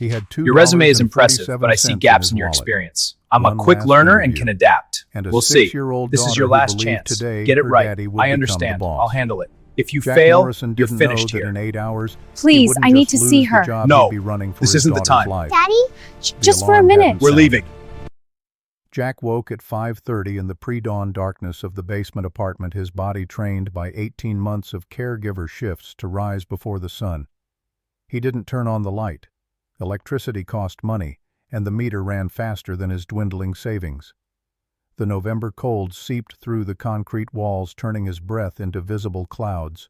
He had Your resume is impressive, but I $2.47 see in gaps his in your wallet, experience. I'm a one quick last learner and interview, can adapt. and a We'll see. 6-year-old This is daughter your who last believed chance. today Get it her right. daddy would I become the understand. boss. I'll handle it. If you Jack fail, Morrison you're didn't know finished that here. in 8 hours, he Please, wouldn't I need just to see lose the her. job No, he'd be running for this his isn't the daughter's time. life. Daddy? The Just for a alarm minute. hadn't We're sounded. leaving. Jack woke at 5:30 in the pre-dawn darkness of the basement apartment, his body trained by 18 months of caregiver shifts to rise before the sun. He didn't turn on the light. Electricity cost money, and the meter ran faster than his dwindling savings. The November cold seeped through the concrete walls, turning his breath into visible clouds.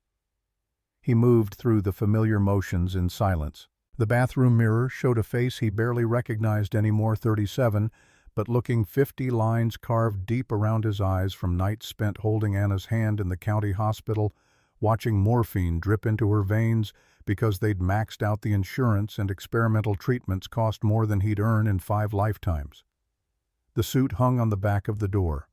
He moved through the familiar motions in silence. The bathroom mirror showed a face he barely recognized anymore, 37, but looking 50 lines carved deep around his eyes from nights spent holding Anna's hand in the county hospital, watching morphine drip into her veins because they'd maxed out the insurance and experimental treatments cost more than he'd earn in 5 lifetimes. The suit hung on the back of the door.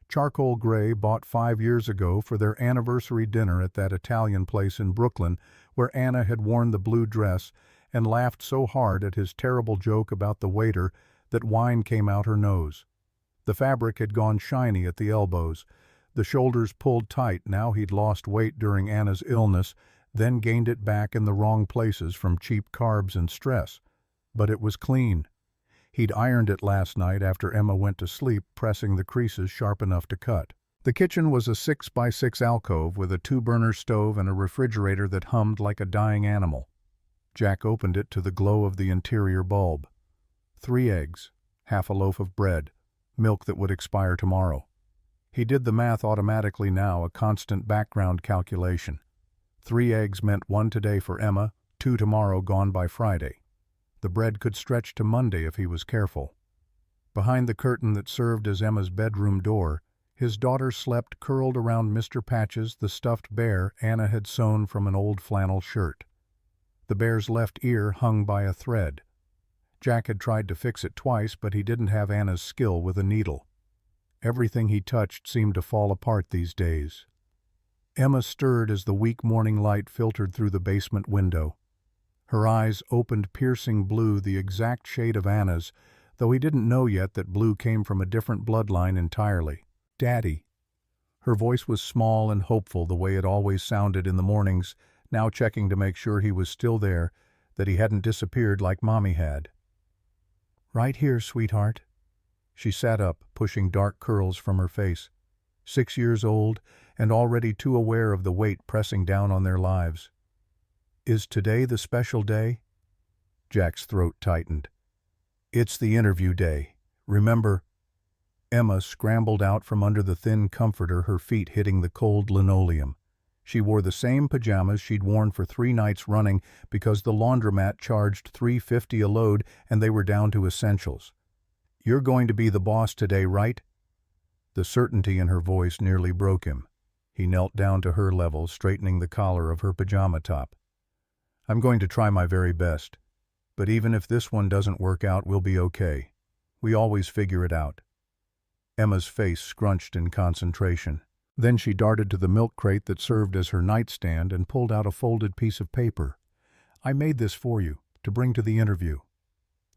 Charcoal gray, bought 5 years ago for their anniversary dinner at that Italian place in Brooklyn where Anna had worn the blue dress and laughed so hard at his terrible joke about the waiter that wine came out her nose. The fabric had gone shiny at the elbows, the shoulders pulled tight. Now he'd lost weight during Anna's illness, then gained it back in the wrong places from cheap carbs and stress. But it was clean. He'd ironed it last night after Emma went to sleep, pressing the creases sharp enough to cut. The kitchen was a 6x6 alcove with a 2-burner stove and a refrigerator that hummed like a dying animal. Jack opened it to the glow of the interior bulb. 3 eggs, half a loaf of bread, milk that would expire tomorrow. He did the math automatically now, a constant background calculation. 3 eggs meant 1 today for Emma, 2 tomorrow, gone by Friday. The bread could stretch to Monday if he was careful. Behind the curtain that served as Emma's bedroom door, his daughter slept curled around Mr. Patches, the stuffed bear Anna had sewn from an old flannel shirt. The bear's left ear hung by a thread. Jack had tried to fix it twice, but he didn't have Anna's skill with a needle. Everything he touched seemed to fall apart these days. Emma stirred as the weak morning light filtered through the basement window. Her eyes opened piercing blue, the exact shade of Anna's, though he didn't know yet that blue came from a different bloodline entirely. "Daddy." Her voice was small and hopeful, the way it always sounded in the mornings, now checking to make sure he was still there, that he hadn't disappeared like Mommy had. "Right here, sweetheart." She sat up, pushing dark curls from her face. 6 years old, and already too aware of the weight pressing down on their lives. "Is today the special day?" Jack's throat tightened. "It's the interview day. Remember?" Emma scrambled out from under the thin comforter, her feet hitting the cold linoleum. She wore the same pajamas she'd worn for 3 nights running because the laundromat charged $3.50 a load and they were down to essentials. "You're going to be the boss today, right?" The certainty in her voice nearly broke him. He knelt down to her level, straightening the collar of her pajama top. "I'm going to try my very best. But even if this one doesn't work out, we'll be okay. We always figure it out." Emma's face scrunched in concentration. Then she darted to the milk crate that served as her nightstand and pulled out a folded piece of paper. "I made this for you, to bring to the interview."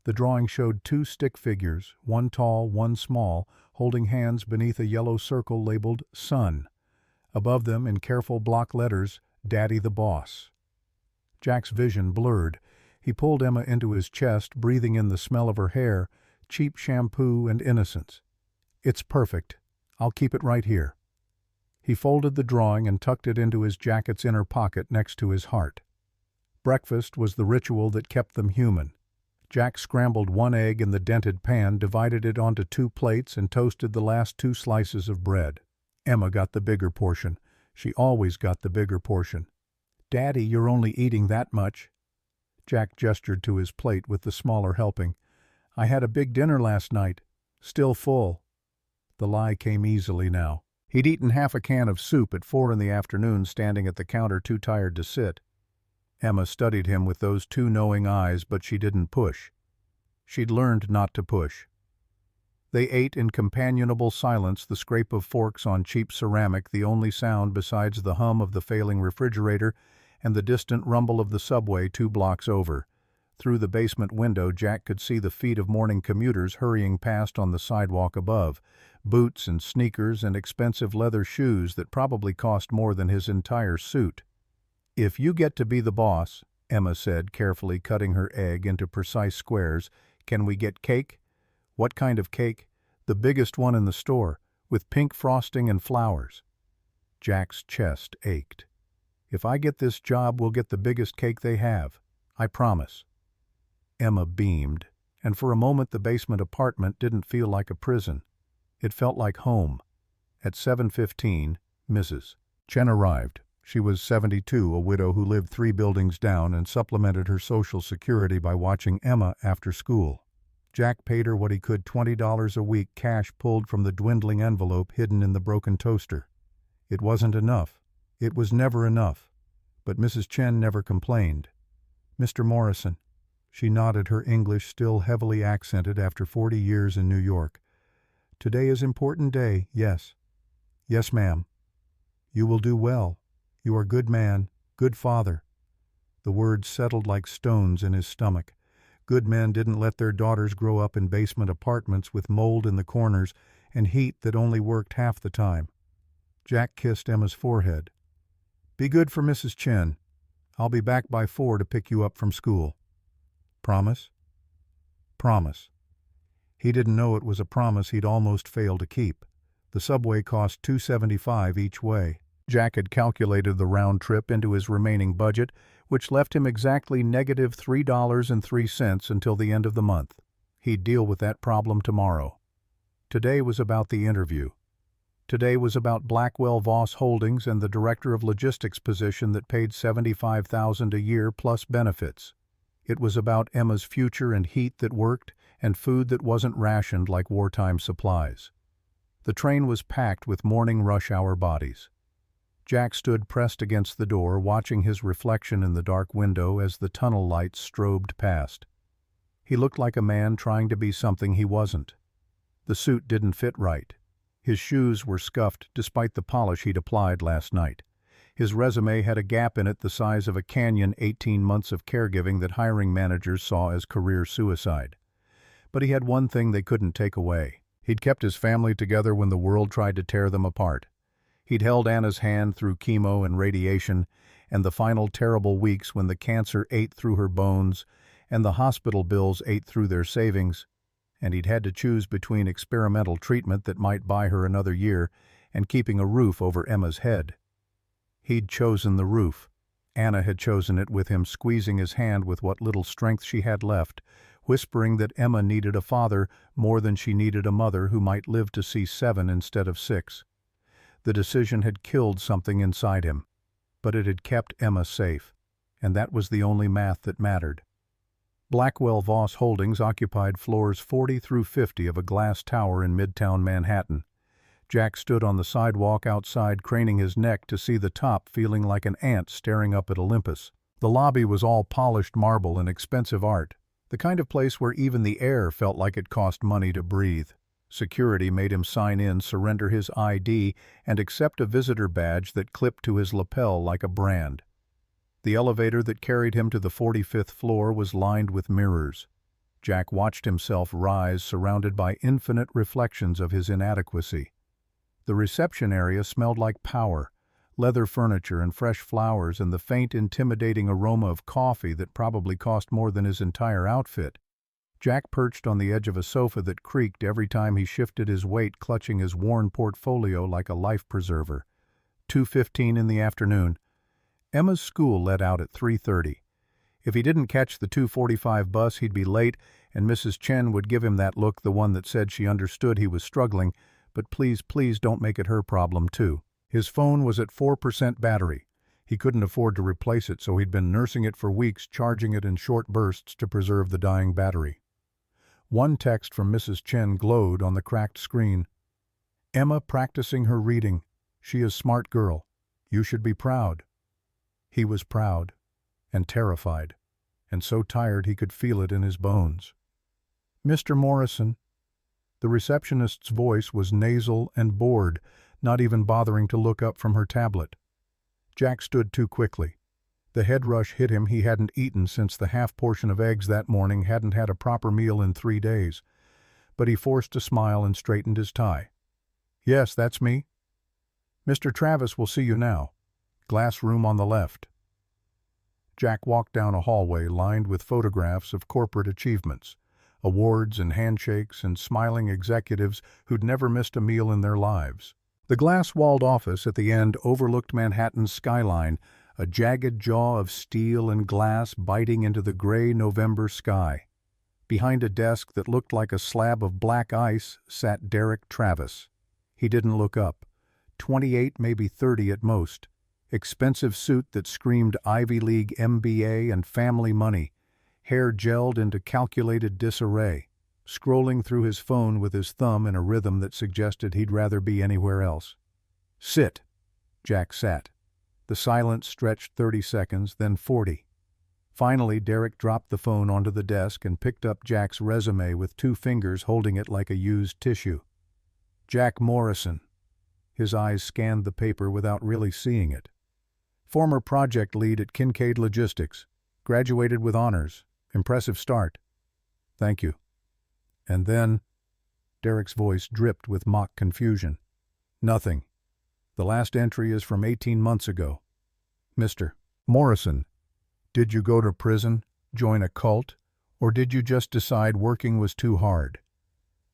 The drawing showed 2 stick figures, one tall, one small, holding hands beneath a yellow circle labeled Son. Above them, in careful block letters, Daddy the Boss. Jack's vision blurred. He pulled Emma into his chest, breathing in the smell of her hair, cheap shampoo and innocence. "It's perfect. I'll keep it right here." He folded the drawing and tucked it into his jacket's inner pocket next to his heart. Breakfast was the ritual that kept them human. Jack scrambled 1 egg in the dented pan, divided it onto 2 plates, and toasted the last 2 slices of bread. Emma got the bigger portion. She always got the bigger portion. "Daddy, you're only eating that much." Jack gestured to his plate with the smaller helping. "I had a big dinner last night. Still full." The lie came easily now. He'd eaten half a can of soup at 4 in the afternoon, standing at the counter too tired to sit. Emma studied him with those 2 knowing eyes, but she didn't push. She'd learned not to push. They ate in companionable silence, the scrape of forks on cheap ceramic the only sound besides the hum of the failing refrigerator and the distant rumble of the subway 2 blocks over. Through the basement window, Jack could see the feet of morning commuters hurrying past on the sidewalk above, boots and sneakers and expensive leather shoes that probably cost more than his entire suit. "If you get to be the boss," Emma said, carefully cutting her egg into precise squares, "can we get cake?" "What kind of cake?" "The biggest one in the store, with pink frosting and flowers." Jack's chest ached. "If I get this job, we'll get the biggest cake they have. I promise." Emma beamed, and for a moment the basement apartment didn't feel like a prison. It felt like home. At 7:15, Mrs. Chen arrived. She was 72, a widow who lived 3 buildings down and supplemented her Social Security by watching Emma after school. Jack paid her what he could, $20 a week, cash pulled from the dwindling envelope hidden in the broken toaster. It wasn't enough. It was never enough. But Mrs. Chen never complained. "Mr. Morrison." She nodded, her English still heavily accented after 40 years in New York. "Today is important day, yes." "Yes, ma'am." "You will do well. You are good man, good father." The words settled like stones in his stomach. Good men didn't let their daughters grow up in basement apartments with mold in the corners and heat that only worked half the time. Jack kissed Emma's forehead. "Be good for Mrs. Chen. I'll be back by 4 to pick you up from school." "Promise?" "Promise." He didn't know it was a promise he'd almost failed to keep. The subway cost $2.75 each way. Jack had calculated the round trip into his remaining budget, which left him exactly negative $3.03 until the end of the month. He'd deal with that problem tomorrow. Today was about the interview. Today was about Blackwell Voss Holdings and the director of logistics position that paid $75,000 a year plus benefits. It was about Emma's future and heat that worked and food that wasn't rationed like wartime supplies. The train was packed with morning rush hour bodies. Jack stood pressed against the door, watching his reflection in the dark window as the tunnel lights strobed past. He looked like a man trying to be something he wasn't. The suit didn't fit right. His shoes were scuffed despite the polish he'd applied last night. His resume had a gap in it the size of a canyon, 18 months of caregiving that hiring managers saw as career suicide. But he had one thing they couldn't take away. He'd kept his family together when the world tried to tear them apart. He'd held Anna's hand through chemo and radiation, and the final terrible weeks when the cancer ate through her bones and the hospital bills ate through their savings, and he'd had to choose between experimental treatment that might buy her another year and keeping a roof over Emma's head. He'd chosen the roof. Anna had chosen it, with him squeezing his hand with what little strength she had left, whispering that Emma needed a father more than she needed a mother who might live to see 7 instead of 6. The decision had killed something inside him, but it had kept Emma safe, and that was the only math that mattered. Blackwell Voss Holdings occupied floors 40 through 50 of a glass tower in Midtown Manhattan. Jack stood on the sidewalk outside, craning his neck to see the top, feeling like an ant staring up at Olympus. The lobby was all polished marble and expensive art, the kind of place where even the air felt like it cost money to breathe. Security made him sign in, surrender his ID, and accept a visitor badge that clipped to his lapel like a brand. The elevator that carried him to the 45th floor was lined with mirrors. Jack watched himself rise, surrounded by infinite reflections of his inadequacy. The reception area smelled like power, leather furniture and fresh flowers, and the faint, intimidating aroma of coffee that probably cost more than his entire outfit. Jack perched on the edge of a sofa that creaked every time he shifted his weight, clutching his worn portfolio like a life preserver. 2:15 in the afternoon. Emma's school let out at 3:30. If he didn't catch the 2:45 bus, he'd be late, and Mrs. Chen would give him that look, the one that said she understood he was struggling, but please, please don't make it her problem too. His phone was at 4% battery. He couldn't afford to replace it, so he'd been nursing it for weeks, charging it in short bursts to preserve the dying battery. One text from Mrs. Chen glowed on the cracked screen. "Emma practicing her reading. She is smart girl. You should be proud." He was proud, and terrified, and so tired he could feel it in his bones. "Mr. Morrison." The receptionist's voice was nasal and bored, not even bothering to look up from her tablet. Jack stood too quickly. The head rush hit him. He hadn't eaten since the half portion of eggs that morning, hadn't had a proper meal in 3 days. But he forced a smile and straightened his tie. "Yes, that's me. Mr. Travis will see you now. Glass room on the left." Jack walked down a hallway lined with photographs of corporate achievements, awards and handshakes and smiling executives who'd never missed a meal in their lives. The glass-walled office at the end overlooked Manhattan's skyline, a jagged jaw of steel and glass biting into the gray November sky. Behind a desk that looked like a slab of black ice sat Derek Travis. He didn't look up. 28, maybe 30 at most. Expensive suit that screamed Ivy League MBA and family money. Hair gelled into calculated disarray. Scrolling through his phone with his thumb in a rhythm that suggested he'd rather be anywhere else. "Sit." Jack sat. The silence stretched 30 seconds, then 40. Finally, Derek dropped the phone onto the desk and picked up Jack's resume with 2 fingers holding it like a used tissue. Jack Morrison. His eyes scanned the paper without really seeing it. Former project lead at Kincaid Logistics. Graduated with honors. Impressive start. "Thank you." And then, Derek's voice dripped with mock confusion. "Nothing. The last entry is from 18 months ago. Mr. Morrison, did you go to prison, join a cult, or did you just decide working was too hard?"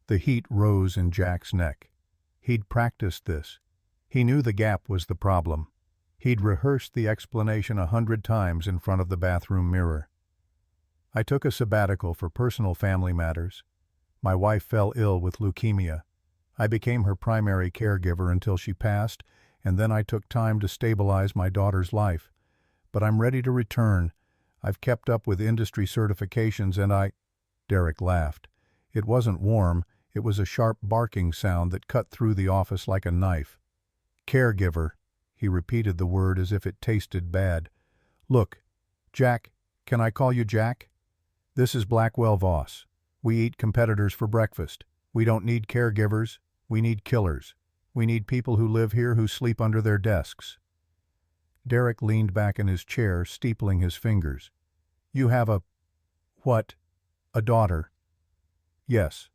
The heat rose in Jack's neck. He'd practiced this. He knew the gap was the problem. He'd rehearsed the explanation 100 times in front of the bathroom mirror. "I took a sabbatical for personal family matters. My wife fell ill with leukemia. I became her primary caregiver until she passed, and then I took time to stabilize my daughter's life. But I'm ready to return. I've kept up with industry certifications and I—" Derek laughed. It wasn't warm, it was a sharp barking sound that cut through the office like a knife. "Caregiver." He repeated the word as if it tasted bad. "Look, Jack, can I call you Jack? This is Blackwell Voss. We eat competitors for breakfast. We don't need caregivers. We need killers. We need people who live here who sleep under their desks." Derek leaned back in his chair, steepling his fingers. "You have a— what? A daughter?" "Yes.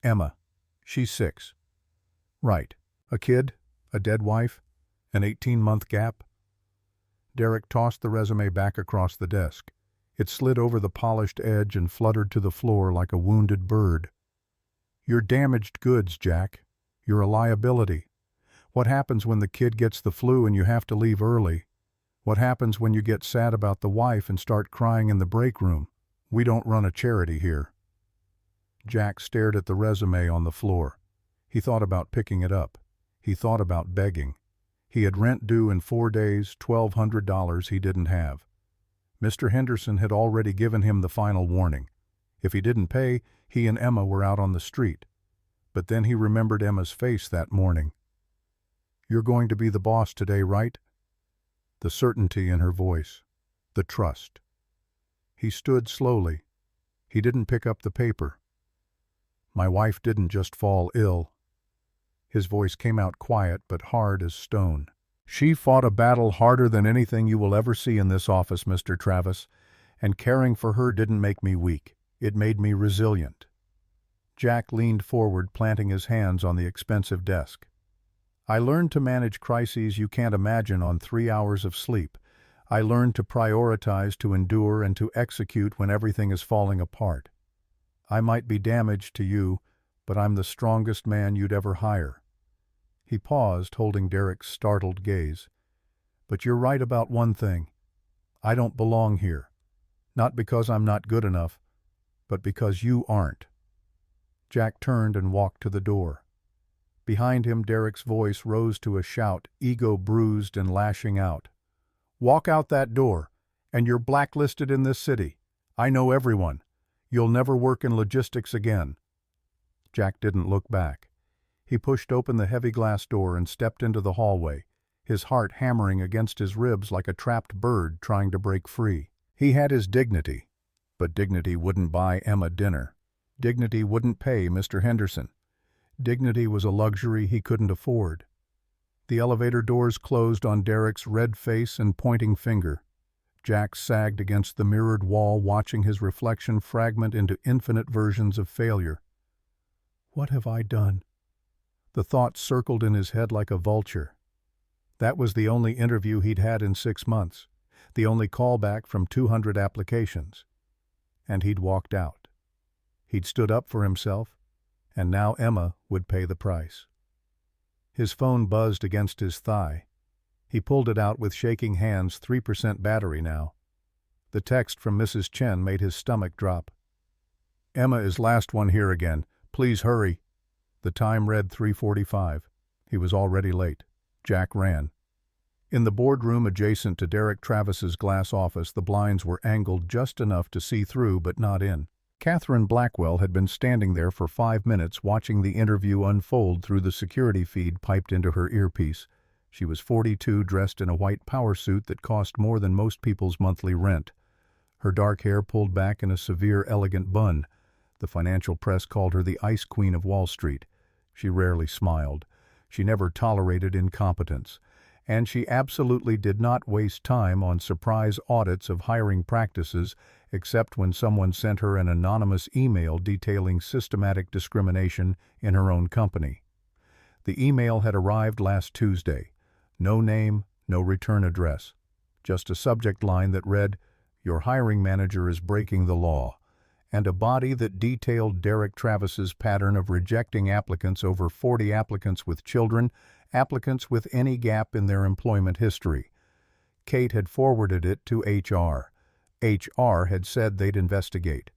Emma. She's 6. "Right. A kid? A dead wife? An 18-month gap?" Derek tossed the resume back across the desk. It slid over the polished edge and fluttered to the floor like a wounded bird. "You're damaged goods, Jack. You're a liability. What happens when the kid gets the flu and you have to leave early? What happens when you get sad about the wife and start crying in the break room? We don't run a charity here." Jack stared at the resume on the floor. He thought about picking it up. He thought about begging. He had rent due in 4 days, $1,200 he didn't have. Mr. Henderson had already given him the final warning. If he didn't pay, he and Emma were out on the street. But then he remembered Emma's face that morning. "You're going to be the boss today, right?" The certainty in her voice. The trust. He stood slowly. He didn't pick up the paper. "My wife didn't just fall ill." His voice came out quiet but hard as stone. "She fought a battle harder than anything you will ever see in this office, Mr. Travis, and caring for her didn't make me weak. It made me resilient." Jack leaned forward, planting his hands on the expensive desk. "I learned to manage crises you can't imagine on 3 hours of sleep. I learned to prioritize, to endure, and to execute when everything is falling apart. I might be damaged to you, but I'm the strongest man you'd ever hire." He paused, holding Derek's startled gaze. "But you're right about one thing. I don't belong here. Not because I'm not good enough, but because you aren't." Jack turned and walked to the door. Behind him, Derek's voice rose to a shout, ego bruised and lashing out. "Walk out that door, and you're blacklisted in this city. I know everyone. You'll never work in logistics again." Jack didn't look back. He pushed open the heavy glass door and stepped into the hallway, his heart hammering against his ribs like a trapped bird trying to break free. He had his dignity, but dignity wouldn't buy Emma dinner. Dignity wouldn't pay Mr. Henderson. Dignity was a luxury he couldn't afford. The elevator doors closed on Derek's red face and pointing finger. Jack sagged against the mirrored wall, watching his reflection fragment into infinite versions of failure. What have I done? The thought circled in his head like a vulture. That was the only interview he'd had in 6 months, the only callback from 200 applications. And he'd walked out. He'd stood up for himself, and now Emma would pay the price. His phone buzzed against his thigh. He pulled it out with shaking hands, 3% battery now. The text from Mrs. Chen made his stomach drop. Emma is last one here again. Please hurry. The time read 3:45. He was already late. Jack ran. In the boardroom adjacent to Derek Travis's glass office, the blinds were angled just enough to see through but not in. Catherine Blackwell had been standing there for 5 minutes watching the interview unfold through the security feed piped into her earpiece. She was 42, dressed in a white power suit that cost more than most people's monthly rent. Her dark hair pulled back in a severe, elegant bun. The financial press called her the Ice Queen of Wall Street. She rarely smiled. She never tolerated incompetence. And she absolutely did not waste time on surprise audits of hiring practices, except when someone sent her an anonymous email detailing systematic discrimination in her own company. The email had arrived last Tuesday. No name, no return address. Just a subject line that read, "Your hiring manager is breaking the law," and a body that detailed Derek Travis's pattern of rejecting applicants, over 40 applicants with children, applicants with any gap in their employment history. Kate had forwarded it to HR. HR had said they'd investigate.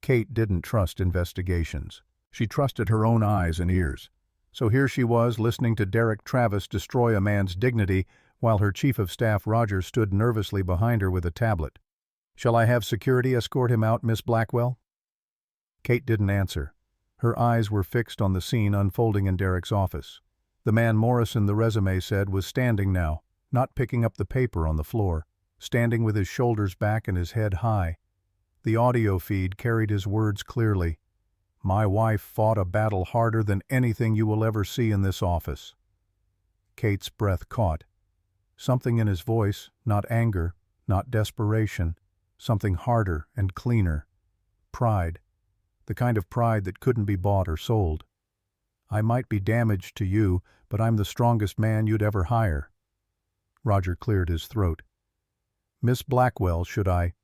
Kate didn't trust investigations. She trusted her own eyes and ears. So here she was, listening to Derek Travis destroy a man's dignity, while her chief of staff, Roger, stood nervously behind her with a tablet. "Shall I have security escort him out, Miss Blackwell?" Kate didn't answer. Her eyes were fixed on the scene unfolding in Derek's office. The man Morrison, the resume said, was standing now, not picking up the paper on the floor, standing with his shoulders back and his head high. The audio feed carried his words clearly. "My wife fought a battle harder than anything you will ever see in this office." Kate's breath caught. Something in his voice, not anger, not desperation, something harder and cleaner. Pride. The kind of pride that couldn't be bought or sold. "I might be damaged to you, but I'm the strongest man you'd ever hire." Roger cleared his throat. "Miss Blackwell, should I—"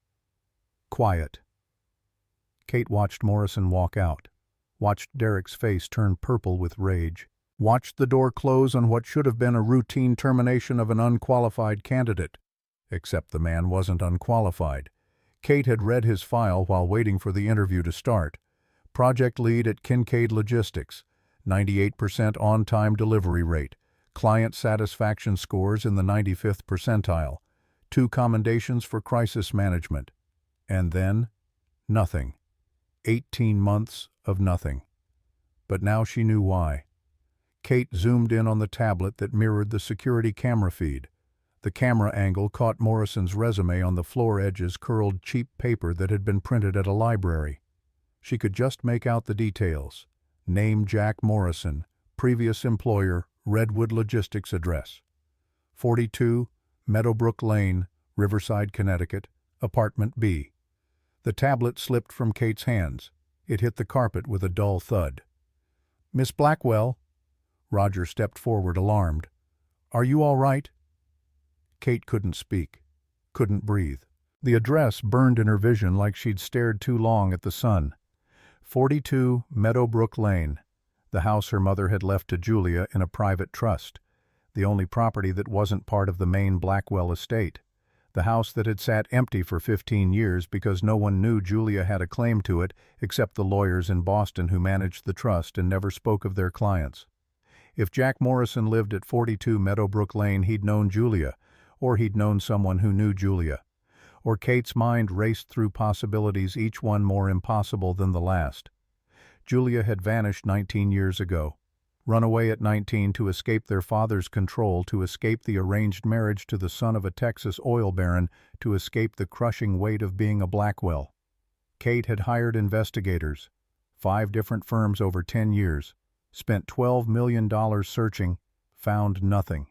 "Quiet." Kate watched Morrison walk out, watched Derek's face turn purple with rage, watched the door close on what should have been a routine termination of an unqualified candidate. Except the man wasn't unqualified. Kate had read his file while waiting for the interview to start. Project lead at Kincaid Logistics, 98% on-time delivery rate, client satisfaction scores in the 95th percentile, 2 commendations for crisis management. And then, nothing. 18 months of nothing. But now she knew why. Kate zoomed in on the tablet that mirrored the security camera feed. The camera angle caught Morrison's resume on the floor edges, curled cheap paper that had been printed at a library. She could just make out the details. Name Jack Morrison, previous employer, Redwood Logistics address. 42 Meadowbrook Lane, Riverside, Connecticut, apartment B. The tablet slipped from Kate's hands. It hit the carpet with a dull thud. "Miss Blackwell." Roger stepped forward, alarmed. "Are you all right?" Kate couldn't speak, couldn't breathe. The address burned in her vision like she'd stared too long at the sun. 42 Meadowbrook Lane, the house her mother had left to Julia in a private trust, the only property that wasn't part of the main Blackwell estate, the house that had sat empty for 15 years because no one knew Julia had a claim to it except the lawyers in Boston who managed the trust and never spoke of their clients. If Jack Morrison lived at 42 Meadowbrook Lane, he'd known Julia, or he'd known someone who knew Julia. Or Kate's mind raced through possibilities, each one more impossible than the last. Julia had vanished 19 years ago. Run away at 19 to escape their father's control, to escape the arranged marriage to the son of a Texas oil baron, to escape the crushing weight of being a Blackwell. Kate had hired investigators, 5 different firms over 10 years, spent $12 million searching, found nothing.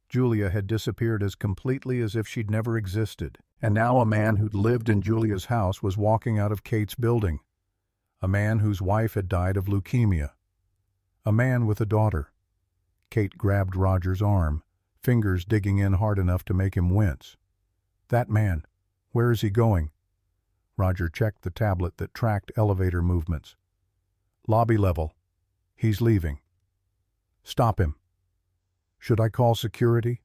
Julia had disappeared as completely as if she'd never existed. And now a man who'd lived in Julia's house was walking out of Kate's building. A man whose wife had died of leukemia. A man with a daughter. Kate grabbed Roger's arm, fingers digging in hard enough to make him wince. That man. Where is he going? Roger checked the tablet that tracked elevator movements. Lobby level. He's leaving. Stop him. Should I call security?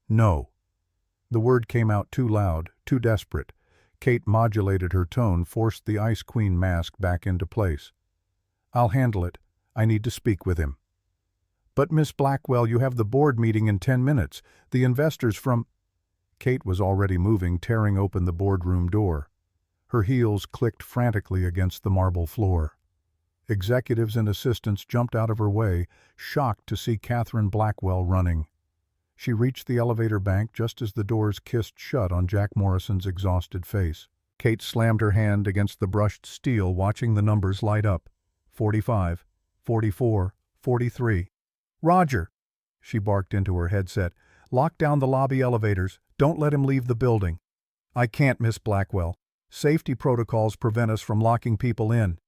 No. The word came out too loud, too desperate. Kate modulated her tone, forced the Ice Queen mask back into place. I'll handle it. I need to speak with him. But Miss Blackwell, you have the board meeting in 10 minutes. The investors from... Kate was already moving, tearing open the boardroom door. Her heels clicked frantically against the marble floor. Executives and assistants jumped out of her way, shocked to see Catherine Blackwell running. She reached the elevator bank just as the doors kissed shut on Jack Morrison's exhausted face. Kate slammed her hand against the brushed steel, watching the numbers light up. 45, 44, 43. Roger, she barked into her headset. Lock down the lobby elevators. Don't let him leave the building. I can't, Miss Blackwell. Safety protocols prevent us from locking people in.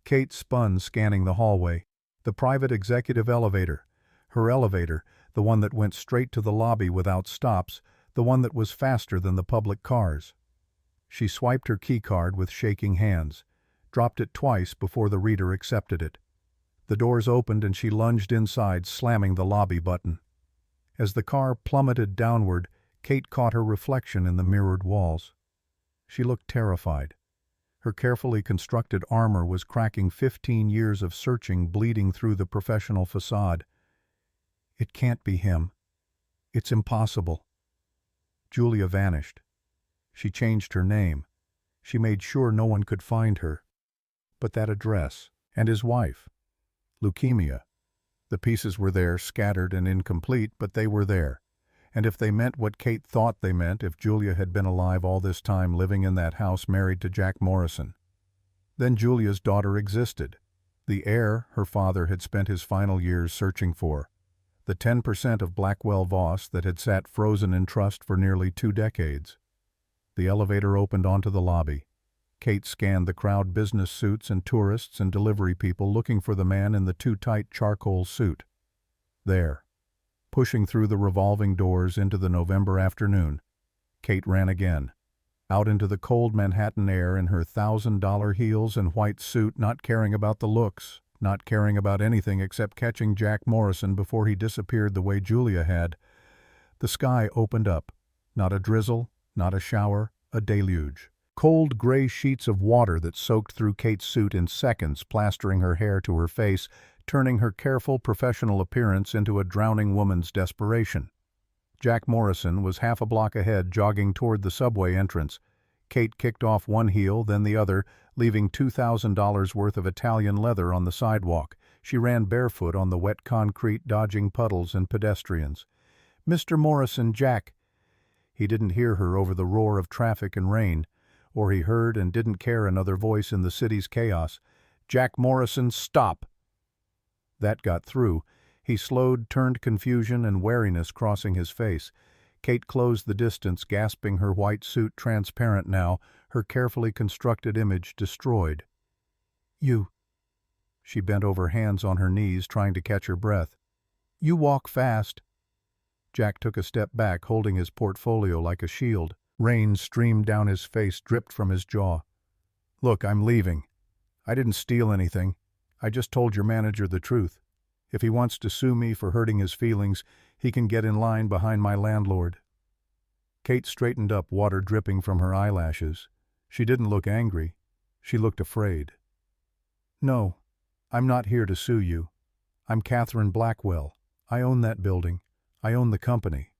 Kate spun, scanning the hallway. The private executive elevator. Her elevator, the one that went straight to the lobby without stops, the one that was faster than the public cars. She swiped her keycard with shaking hands, dropped it twice before the reader accepted it. The doors opened and she lunged inside, slamming the lobby button. As the car plummeted downward, Kate caught her reflection in the mirrored walls. She looked terrified. Her carefully constructed armor was cracking 15 years of searching, bleeding through the professional facade. It can't be him. It's impossible. Julia vanished. She changed her name. She made sure no one could find her. But that address, and his wife. Leukemia. The pieces were there, scattered and incomplete, but they were there. And if they meant what Kate thought they meant, if Julia had been alive all this time living in that house married to Jack Morrison, then Julia's daughter existed. The heir her father had spent his final years searching for. The 10% of Blackwell Voss that had sat frozen in trust for nearly 2 decades. The elevator opened onto the lobby. Kate scanned the crowd, business suits and tourists and delivery people looking for the man in the too-tight charcoal suit. There, pushing through the revolving doors into the November afternoon, Kate ran again, out into the cold Manhattan air in her $1,000 heels and white suit, not caring about the looks, not caring about anything except catching Jack Morrison before he disappeared the way Julia had. The sky opened up. Not a drizzle, not a shower, a deluge. Cold gray sheets of water that soaked through Kate's suit in seconds, plastering her hair to her face, turning her careful professional appearance into a drowning woman's desperation. Jack Morrison was half a block ahead, jogging toward the subway entrance. Kate kicked off one heel, then the other, leaving $2,000 worth of Italian leather on the sidewalk. She ran barefoot on the wet concrete, dodging puddles and pedestrians. "Mr. Morrison, Jack." He didn't hear her over the roar of traffic and rain, or he heard and didn't care another voice in the city's chaos. "Jack Morrison, stop!" That got through. He slowed, turned, confusion and wariness crossing his face. Kate closed the distance, gasping, her white suit transparent now, her carefully constructed image destroyed. "You." She bent over, hands on her knees, trying to catch her breath. "You walk fast." Jack took a step back, holding his portfolio like a shield. Rain streamed down his face, dripped from his jaw. "Look, I'm leaving. I didn't steal anything. I just told your manager the truth. If he wants to sue me for hurting his feelings, he can get in line behind my landlord." Kate straightened up, water dripping from her eyelashes. She didn't look angry. She looked afraid. "No, I'm not here to sue you. I'm Catherine Blackwell. I own that building. I own the company."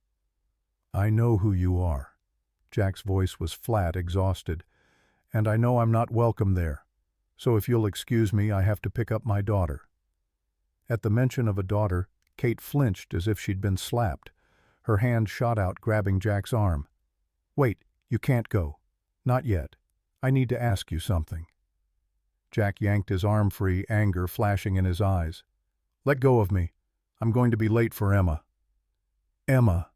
"I know who you are." Jack's voice was flat, exhausted. "And I know I'm not welcome there. So if you'll excuse me, I have to pick up my daughter." At the mention of a daughter, Kate flinched as if she'd been slapped. Her hand shot out, grabbing Jack's arm. "Wait, you can't go. Not yet. I need to ask you something." Jack yanked his arm free, anger flashing in his eyes. "Let go of me. I'm going to be late for Emma." Emma.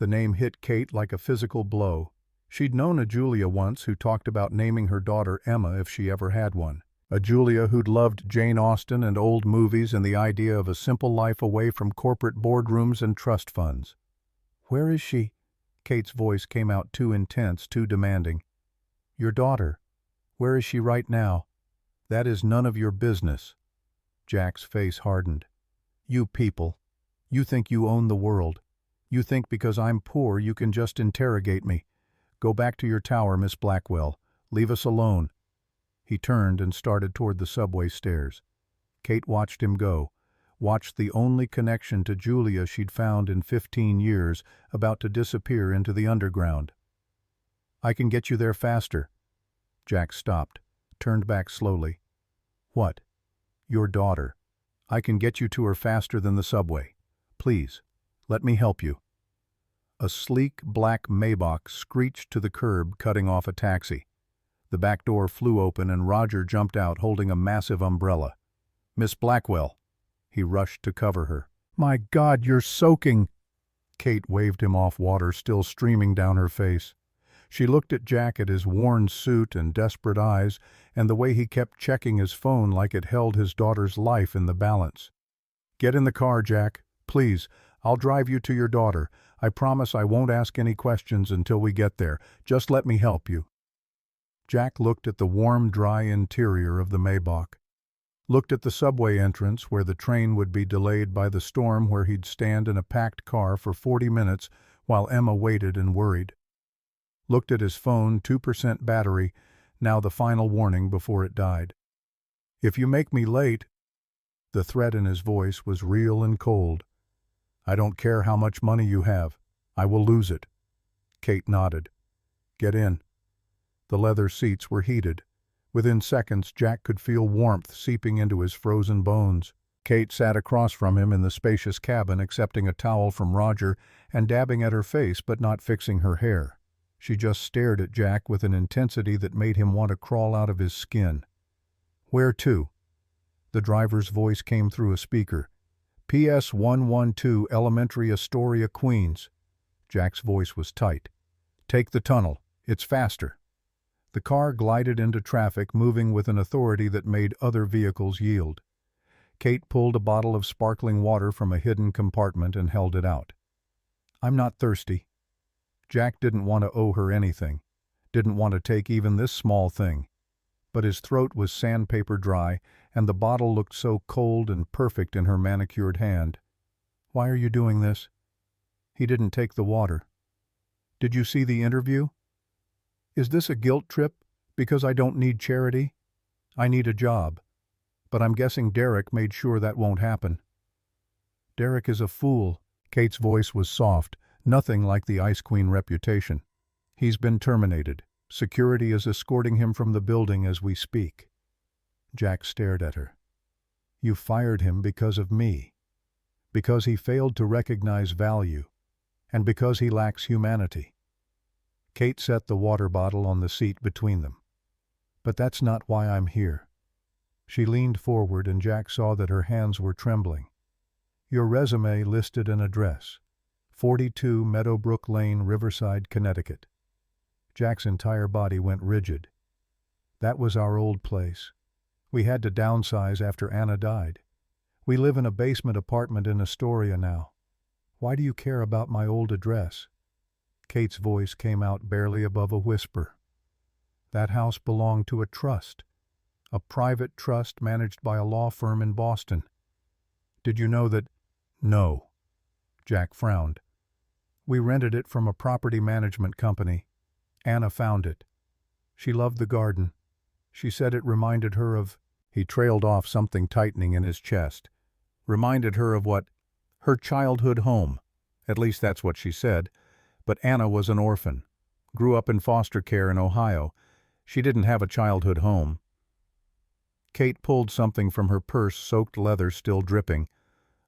The name hit Kate like a physical blow. She'd known a Julia once who talked about naming her daughter Emma if she ever had one. A Julia who'd loved Jane Austen and old movies and the idea of a simple life away from corporate boardrooms and trust funds. "Where is she?" Kate's voice came out too intense, too demanding. "Your daughter. Where is she right now?" "That is none of your business." Jack's face hardened. "You people. You think you own the world. You think because I'm poor you can just interrogate me. Go back to your tower, Miss Blackwell. Leave us alone." He turned and started toward the subway stairs. Kate watched him go, watched the only connection to Julia she'd found in 15 years about to disappear into the underground. "I can get you there faster." Jack stopped, turned back slowly. "What?" "Your daughter. I can get you to her faster than the subway. Please, let me help you." A sleek black Maybach screeched to the curb, cutting off a taxi. The back door flew open and Roger jumped out holding a massive umbrella. "Miss Blackwell." He rushed to cover her. "My God, you're soaking!" Kate waved him off, water still streaming down her face. She looked at Jack, at his worn suit and desperate eyes, and the way he kept checking his phone like it held his daughter's life in the balance. "Get in the car, Jack. Please. I'll drive you to your daughter. I promise I won't ask any questions until we get there. Just let me help you." Jack looked at the warm, dry interior of the Maybach. Looked at the subway entrance where the train would be delayed by the storm, where he'd stand in a packed car for 40 minutes while Emma waited and worried. Looked at his phone, 2% battery, now the final warning before it died. "If you make me late," the threat in his voice was real and cold. "I don't care how much money you have. I will lose it." Kate nodded. "Get in." The leather seats were heated. Within seconds, Jack could feel warmth seeping into his frozen bones. Kate sat across from him in the spacious cabin, accepting a towel from Roger and dabbing at her face but not fixing her hair. She just stared at Jack with an intensity that made him want to crawl out of his skin. "Where to?" The driver's voice came through a speaker. "PS 112 Elementary, Astoria, Queens." Jack's voice was tight. "Take the tunnel. It's faster." The car glided into traffic, moving with an authority that made other vehicles yield. Kate pulled a bottle of sparkling water from a hidden compartment and held it out. "I'm not thirsty." Jack didn't want to owe her anything, didn't want to take even this small thing. But his throat was sandpaper dry, and the bottle looked so cold and perfect in her manicured hand. "Why are you doing this?" He didn't take the water. "Did you see the interview? Is this a guilt trip? Because I don't need charity? I need a job. But I'm guessing Derek made sure that won't happen." "Derek is a fool." Kate's voice was soft, nothing like the Ice Queen reputation. "He's been terminated. Security is escorting him from the building as we speak." Jack stared at her. "You fired him because of me. Because he failed to recognize value. And because he lacks humanity." Kate set the water bottle on the seat between them. "But that's not why I'm here." She leaned forward and Jack saw that her hands were trembling. "Your resume listed an address. 42 Meadowbrook Lane, Riverside, Connecticut." Jack's entire body went rigid. "That was our old place. We had to downsize after Anna died. We live in a basement apartment in Astoria now. Why do you care about my old address?" Kate's voice came out barely above a whisper. "That house belonged to a trust. A private trust managed by a law firm in Boston. Did you know that—" "No." Jack frowned. "We rented it from a property management company. Anna found it. She loved the garden. She said it reminded her of—" He trailed off, something tightening in his chest. "Reminded her of what?" "Her childhood home. At least that's what she said. But Anna was an orphan. Grew up in foster care in Ohio. She didn't have a childhood home." Kate pulled something from her purse, soaked leather still dripping.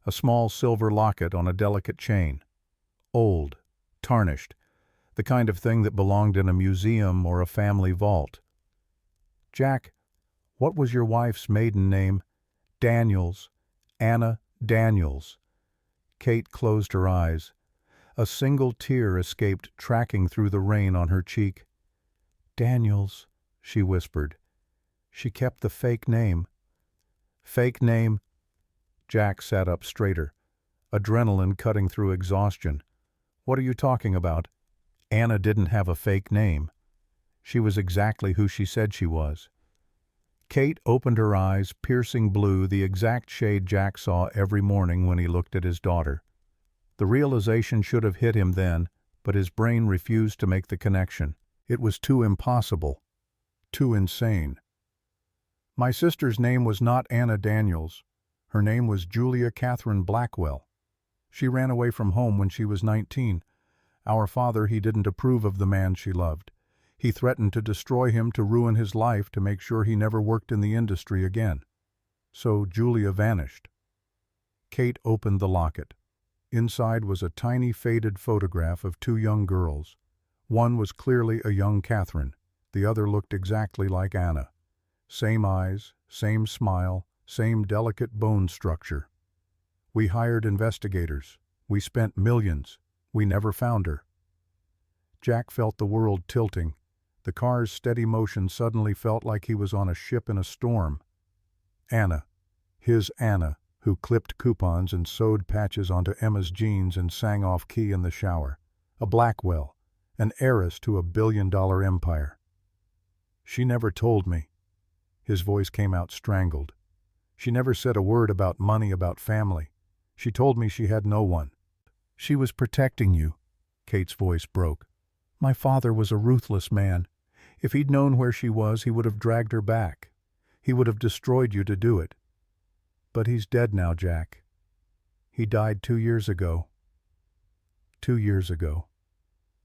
A small silver locket on a delicate chain. Old, tarnished, the kind of thing that belonged in a museum or a family vault. "Jack, what was your wife's maiden name?" "Daniels. Anna Daniels." Kate closed her eyes. A single tear escaped, tracking through the rain on her cheek. "Daniels," she whispered. "She kept the fake name." "Fake name?" Jack sat up straighter, adrenaline cutting through exhaustion. "What are you talking about? Anna didn't have a fake name. She was exactly who she said she was." Kate opened her eyes, piercing blue, the exact shade Jack saw every morning when he looked at his daughter. The realization should have hit him then, but his brain refused to make the connection. It was too impossible, too insane. "My sister's name was not Anna Daniels. Her name was Julia Catherine Blackwell. She ran away from home when she was 19. Our father, he didn't approve of the man she loved. He threatened to destroy him, to ruin his life, to make sure he never worked in the industry again. So Julia vanished." Kate opened the locket. Inside was a tiny faded photograph of two young girls. One was clearly a young Catherine. The other looked exactly like Anna. Same eyes, same smile, same delicate bone structure. "We hired investigators. We spent millions. We never found her." Jack felt the world tilting. The car's steady motion suddenly felt like he was on a ship in a storm. Anna. His Anna, who clipped coupons and sewed patches onto Emma's jeans and sang off key in the shower. A Blackwell, an heiress to a billion-dollar empire. "She never told me." His voice came out strangled. "She never said a word about money, about family. She told me she had no one." "She was protecting you." Kate's voice broke. "My father was a ruthless man. If he'd known where she was, he would have dragged her back. He would have destroyed you to do it. But he's dead now, Jack. He died 2 years ago." 2 years ago.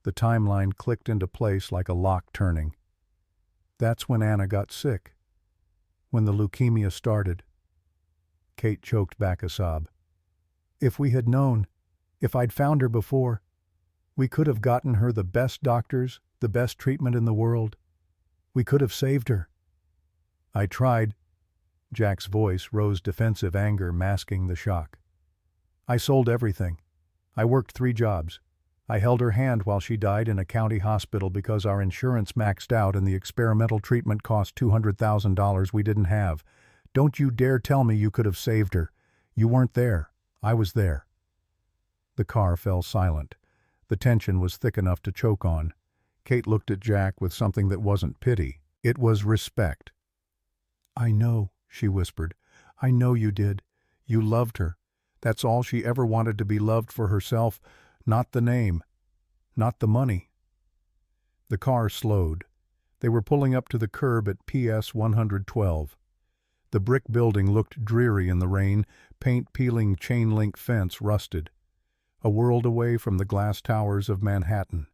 The timeline clicked into place like a lock turning. That's when Anna got sick. When the leukemia started. Kate choked back a sob. "If we had known, if I'd found her before, we could have gotten her the best doctors, the best treatment in the world. We could have saved her." "I tried." Jack's voice rose, defensive anger masking the shock. "I sold everything. I worked 3 jobs. I held her hand while she died in a county hospital because our insurance maxed out and the experimental treatment cost $200,000 we didn't have. Don't you dare tell me you could have saved her. You weren't there. I was there." The car fell silent. The tension was thick enough to choke on. Kate looked at Jack with something that wasn't pity. It was respect. "I know," she whispered. "I know you did. You loved her. That's all she ever wanted, to be loved for herself, not the name, not the money." The car slowed. They were pulling up to the curb at PS 112. The brick building looked dreary in the rain, paint-peeling chain-link fence rusted. A world away from the glass towers of Manhattan.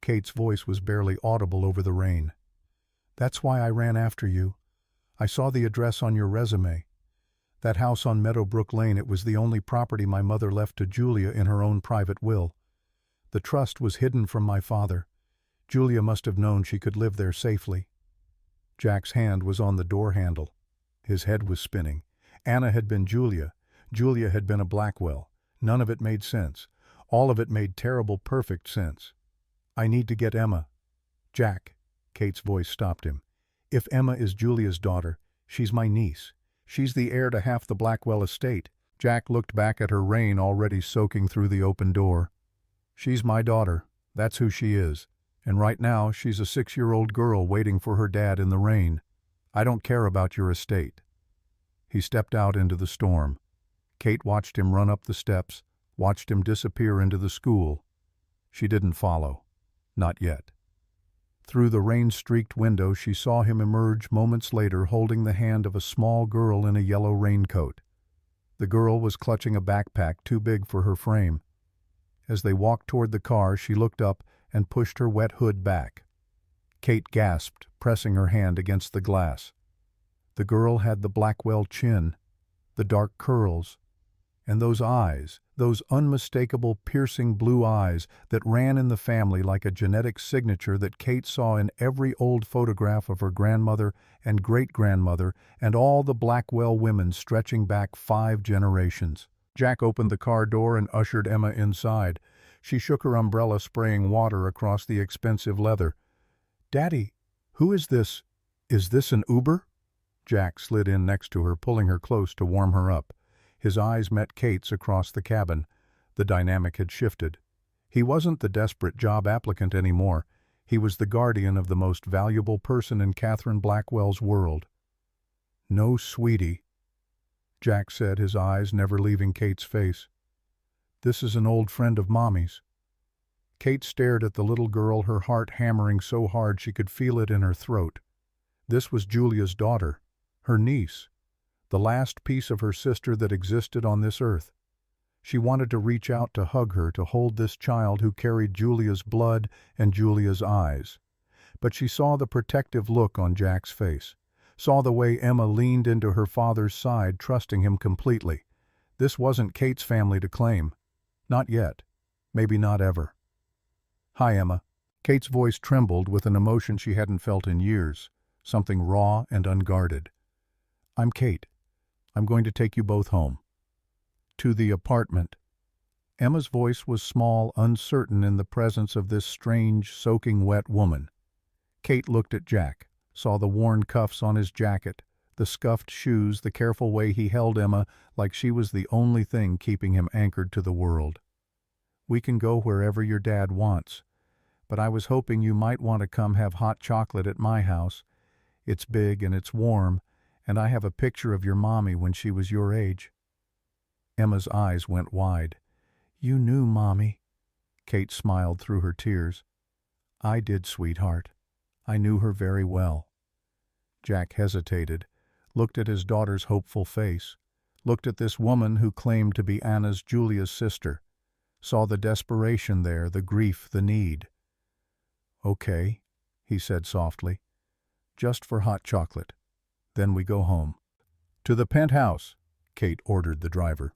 Kate's voice was barely audible over the rain. "That's why I ran after you. I saw the address on your resume. That house on Meadowbrook Lane, it was the only property my mother left to Julia in her own private will. The trust was hidden from my father. Julia must have known she could live there safely." Jack's hand was on the door handle. His head was spinning. Anna had been Julia. Julia had been a Blackwell. None of it made sense. All of it made terrible, perfect sense. "I need to get Emma." "Jack," Kate's voice stopped him. "If Emma is Julia's daughter, she's my niece. She's the heir to half the Blackwell estate." Jack looked back at her, rain already soaking through the open door. "She's my daughter. That's who she is. And right now, she's a 6-year-old girl waiting for her dad in the rain. I don't care about your estate." He stepped out into the storm. Kate watched him run up the steps, watched him disappear into the school. She didn't follow. Not yet. Through the rain-streaked window, she saw him emerge moments later, holding the hand of a small girl in a yellow raincoat. The girl was clutching a backpack too big for her frame. As they walked toward the car, she looked up and pushed her wet hood back. Kate gasped, pressing her hand against the glass. The girl had the Blackwell chin, the dark curls, and those eyes, those unmistakable, piercing blue eyes that ran in the family like a genetic signature that Kate saw in every old photograph of her grandmother and great-grandmother and all the Blackwell women stretching back 5 generations. Jack opened the car door and ushered Emma inside. She shook her umbrella, spraying water across the expensive leather. "Daddy, who is this? Is this an Uber?" Jack slid in next to her, pulling her close to warm her up. His eyes met Kate's across the cabin. The dynamic had shifted. He wasn't the desperate job applicant anymore. He was the guardian of the most valuable person in Catherine Blackwell's world. "No, sweetie," Jack said, his eyes never leaving Kate's face. "This is an old friend of Mommy's." Kate stared at the little girl, her heart hammering so hard she could feel it in her throat. This was Julia's daughter, her niece, the last piece of her sister that existed on this earth. She wanted to reach out to hug her, to hold this child who carried Julia's blood and Julia's eyes. But she saw the protective look on Jack's face, saw the way Emma leaned into her father's side, trusting him completely. This wasn't Kate's family to claim. Not yet. Maybe not ever. "Hi, Emma." Kate's voice trembled with an emotion she hadn't felt in years, something raw and unguarded. "I'm Kate. I'm going to take you both home." "To the apartment." Emma's voice was small, uncertain in the presence of this strange, soaking wet woman. Kate looked at Jack, saw the worn cuffs on his jacket, the scuffed shoes, the careful way he held Emma like she was the only thing keeping him anchored to the world. "We can go wherever your dad wants, but I was hoping you might want to come have hot chocolate at my house. It's big and it's warm, and I have a picture of your mommy when she was your age." Emma's eyes went wide. "You knew Mommy." Kate smiled through her tears. "I did, sweetheart. I knew her very well." Jack hesitated, looked at his daughter's hopeful face, looked at this woman who claimed to be Anna's, Julia's sister, saw the desperation there, the grief, the need. "Okay," he said softly. "Just for hot chocolate. Then we go home." "To the penthouse," Kate ordered the driver.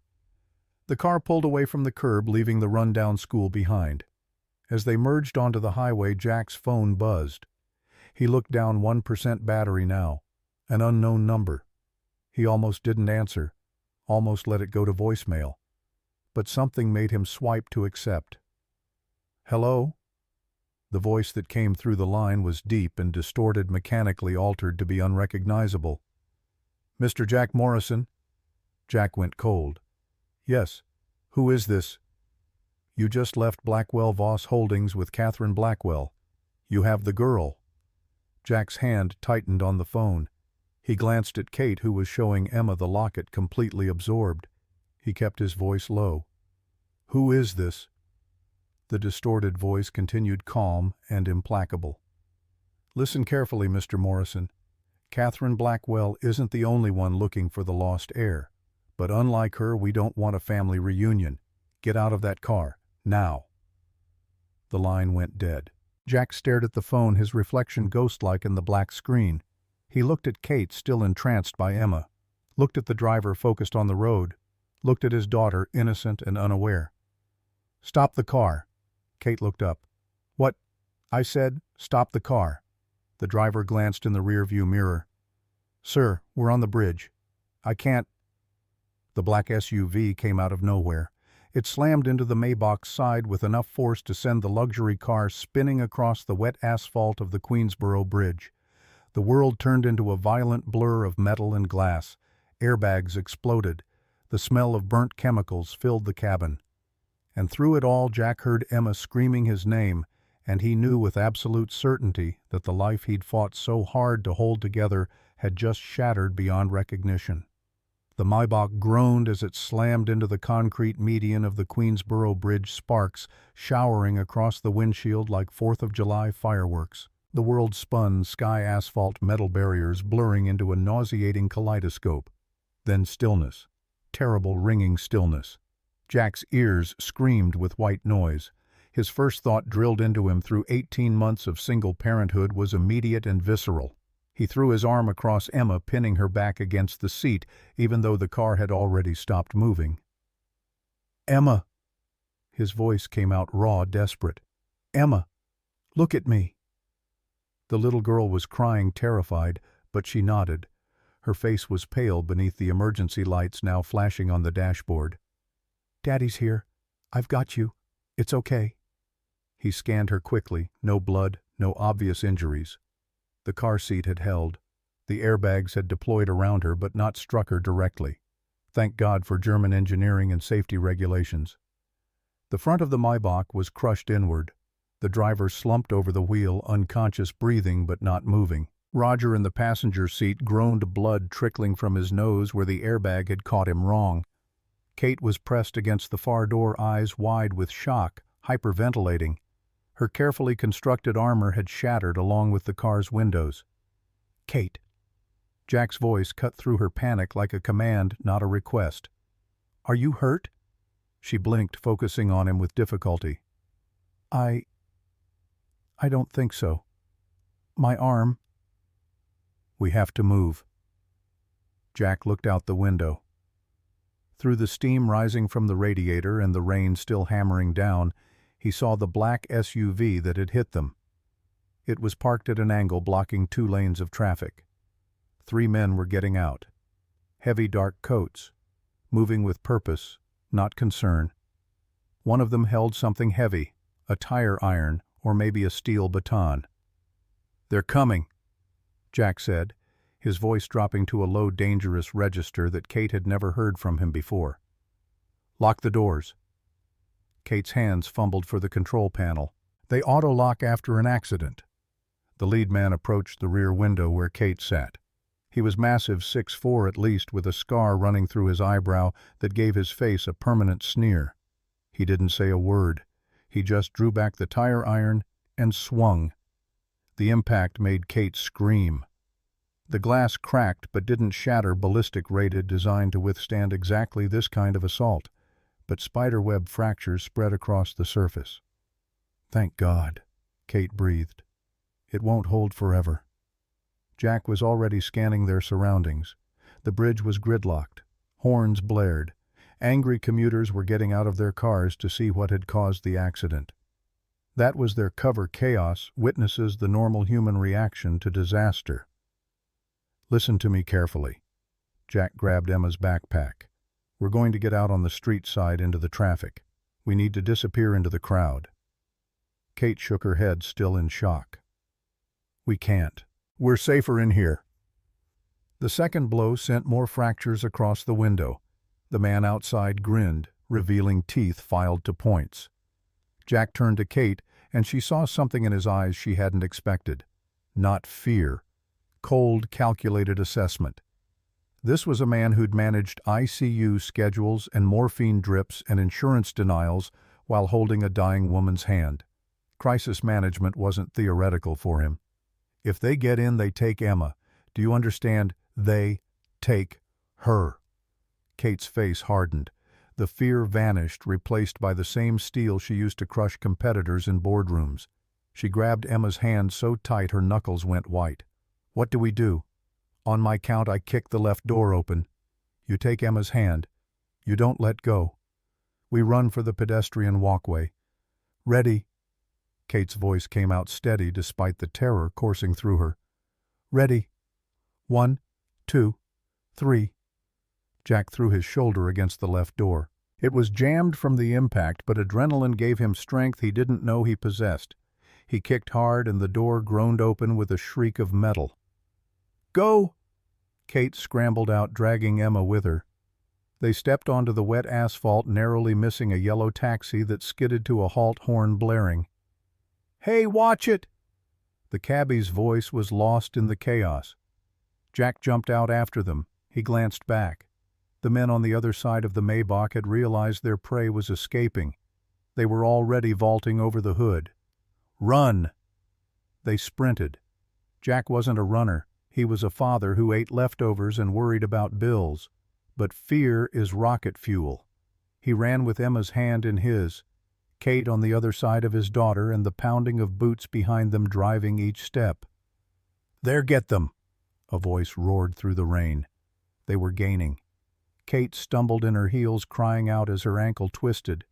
The car pulled away from the curb, leaving the rundown school behind. As they merged onto the highway, Jack's phone buzzed. He looked down, 1% battery now. An unknown number. He almost didn't answer, almost let it go to voicemail. But something made him swipe to accept. "Hello?" The voice that came through the line was deep and distorted, mechanically altered to be unrecognizable. "Mr. Jack Morrison?" Jack went cold. "Yes. Who is this?" "You just left Blackwell Voss Holdings with Catherine Blackwell. You have the girl." Jack's hand tightened on the phone. He glanced at Kate, who was showing Emma the locket, completely absorbed. He kept his voice low. "Who is this?" The distorted voice continued, calm and implacable. "Listen carefully, Mr. Morrison. Catherine Blackwell isn't the only one looking for the lost heir. But unlike her, we don't want a family reunion. Get out of that car, now." The line went dead. Jack stared at the phone, his reflection ghost-like in the black screen. He looked at Kate, still entranced by Emma, looked at the driver focused on the road, looked at his daughter, innocent and unaware. "Stop the car." Kate looked up. "What?" "I said, stop the car." The driver glanced in the rearview mirror. "Sir, we're on the bridge. I can't." The black SUV came out of nowhere. It slammed into the Maybach's side with enough force to send the luxury car spinning across the wet asphalt of the Queensboro Bridge. The world turned into a violent blur of metal and glass. Airbags exploded. The smell of burnt chemicals filled the cabin. And through it all, Jack heard Emma screaming his name, and he knew with absolute certainty that the life he'd fought so hard to hold together had just shattered beyond recognition. The Maybach groaned as it slammed into the concrete median of the Queensboro Bridge, sparks showering across the windshield like 4th of July fireworks. The world spun, sky asphalt metal barriers blurring into a nauseating kaleidoscope. Then stillness. Terrible ringing stillness. Jack's ears screamed with white noise. His first thought, drilled into him through 18 months of single parenthood, was immediate and visceral. He threw his arm across Emma, pinning her back against the seat, even though the car had already stopped moving. "Emma!" His voice came out raw, desperate. "Emma, look at me." The little girl was crying, terrified, but she nodded. Her face was pale beneath the emergency lights now flashing on the dashboard. "Daddy's here. I've got you. It's okay. He scanned her quickly. No blood, no obvious injuries. The car seat had held. The airbags had deployed around her but not struck her directly. Thank God for German engineering and safety regulations. The front of the Maybach was crushed inward. The driver slumped over the wheel, unconscious, breathing but not moving. Roger in the passenger seat groaned, blood trickling from his nose where the airbag had caught him wrong. Kate was pressed against the far door, eyes wide with shock, hyperventilating. Her carefully constructed armor had shattered along with the car's windows. "Kate." Jack's voice cut through her panic like a command, not a request. "Are you hurt?" She blinked, focusing on him with difficulty. I don't think so. My arm." "We have to move." Jack looked out the window. Through the steam rising from the radiator and the rain still hammering down, he saw the black SUV that had hit them. It was parked at an angle, blocking 2 lanes of traffic. 3 men were getting out. Heavy dark coats, moving with purpose, not concern. One of them held something heavy, a tire iron or maybe a steel baton. "They're coming," Jack said, his voice dropping to a low, dangerous register that Kate had never heard from him before. "Lock the doors." Kate's hands fumbled for the control panel. They auto-lock after an accident. The lead man approached the rear window where Kate sat. He was massive, 6'4" at least, with a scar running through his eyebrow that gave his face a permanent sneer. He didn't say a word. He just drew back the tire iron and swung. The impact made Kate scream. The glass cracked but didn't shatter, ballistic rated, designed to withstand exactly this kind of assault, but spiderweb fractures spread across the surface. "Thank God," Kate breathed. "It won't hold forever." Jack was already scanning their surroundings. The bridge was gridlocked. Horns blared. Angry commuters were getting out of their cars to see what had caused the accident. That was their cover. Chaos witnesses the normal human reaction to disaster. "Listen to me carefully." Jack grabbed Emma's backpack. "We're going to get out on the street side into the traffic. We need to disappear into the crowd." Kate shook her head, still in shock. "We can't. We're safer in here." The second blow sent more fractures across the window. The man outside grinned, revealing teeth filed to points. Jack turned to Kate, and she saw something in his eyes she hadn't expected. Not fear. Cold, calculated assessment. This was a man who'd managed ICU schedules and morphine drips and insurance denials while holding a dying woman's hand. Crisis management wasn't theoretical for him. If they get in, they take Emma. Do you understand? They take her. Kate's face hardened. The fear vanished, replaced by the same steel she used to crush competitors in boardrooms. She grabbed Emma's hand so tight her knuckles went white. "What do we do?" "On my count, I kick the left door open. You take Emma's hand. You don't let go. We run for the pedestrian walkway. Ready?" Kate's voice came out steady despite the terror coursing through her. "Ready. 1, 2, 3. Jack threw his shoulder against the left door. It was jammed from the impact, but adrenaline gave him strength he didn't know he possessed. He kicked hard and the door groaned open with a shriek of metal. "Go!" Kate scrambled out, dragging Emma with her. They stepped onto the wet asphalt, narrowly missing a yellow taxi that skidded to a halt, horn blaring. "Hey, watch it!" The cabbie's voice was lost in the chaos. Jack jumped out after them. He glanced back. The men on the other side of the Maybach had realized their prey was escaping. They were already vaulting over the hood. "Run!" They sprinted. Jack wasn't a runner. He was a father who ate leftovers and worried about bills. But fear is rocket fuel. He ran with Emma's hand in his, Kate on the other side of his daughter, and the pounding of boots behind them driving each step. "There, get them!" A voice roared through the rain. They were gaining. Kate stumbled in her heels, crying out as her ankle twisted.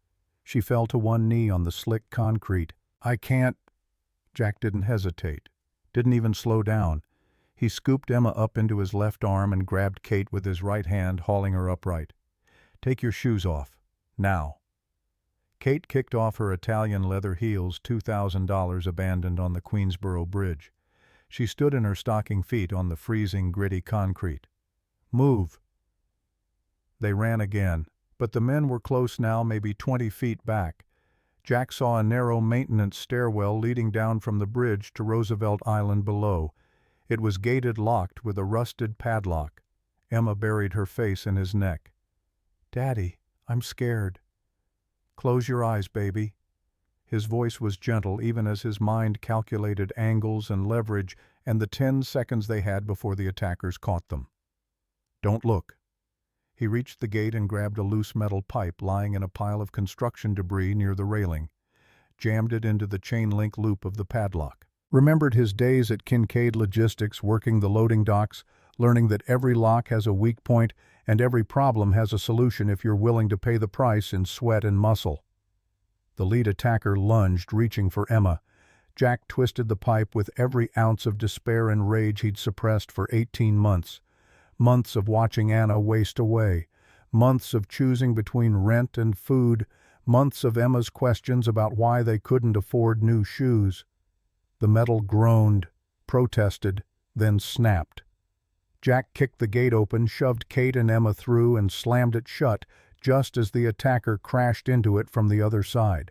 She fell to one knee on the slick concrete. "I can't." Jack didn't hesitate, didn't even slow down. He scooped Emma up into his left arm and grabbed Kate with his right hand, hauling her upright. "Take your shoes off. Now." Kate kicked off her Italian leather heels, $2,000 abandoned on the Queensboro Bridge. She stood in her stocking feet on the freezing, gritty concrete. "Move!" They ran again, but the men were close now, maybe 20 feet back. Jack saw a narrow maintenance stairwell leading down from the bridge to Roosevelt Island below. It was gated locked with a rusted padlock. Emma buried her face in his neck. "Daddy, I'm scared." "Close your eyes, baby." His voice was gentle even as his mind calculated angles and leverage and the 10 seconds they had before the attackers caught them. "Don't look." He reached the gate and grabbed a loose metal pipe lying in a pile of construction debris near the railing, jammed it into the chain-link loop of the padlock. Remembered his days at Kincaid Logistics working the loading docks, learning that every lock has a weak point and every problem has a solution if you're willing to pay the price in sweat and muscle. The lead attacker lunged, reaching for Emma. Jack twisted the pipe with every ounce of despair and rage he'd suppressed for 18 months. Months of watching Anna waste away. Months of choosing between rent and food. Months of Emma's questions about why they couldn't afford new shoes. The metal groaned, protested, then snapped. Jack kicked the gate open, shoved Kate and Emma through, and slammed it shut just as the attacker crashed into it from the other side.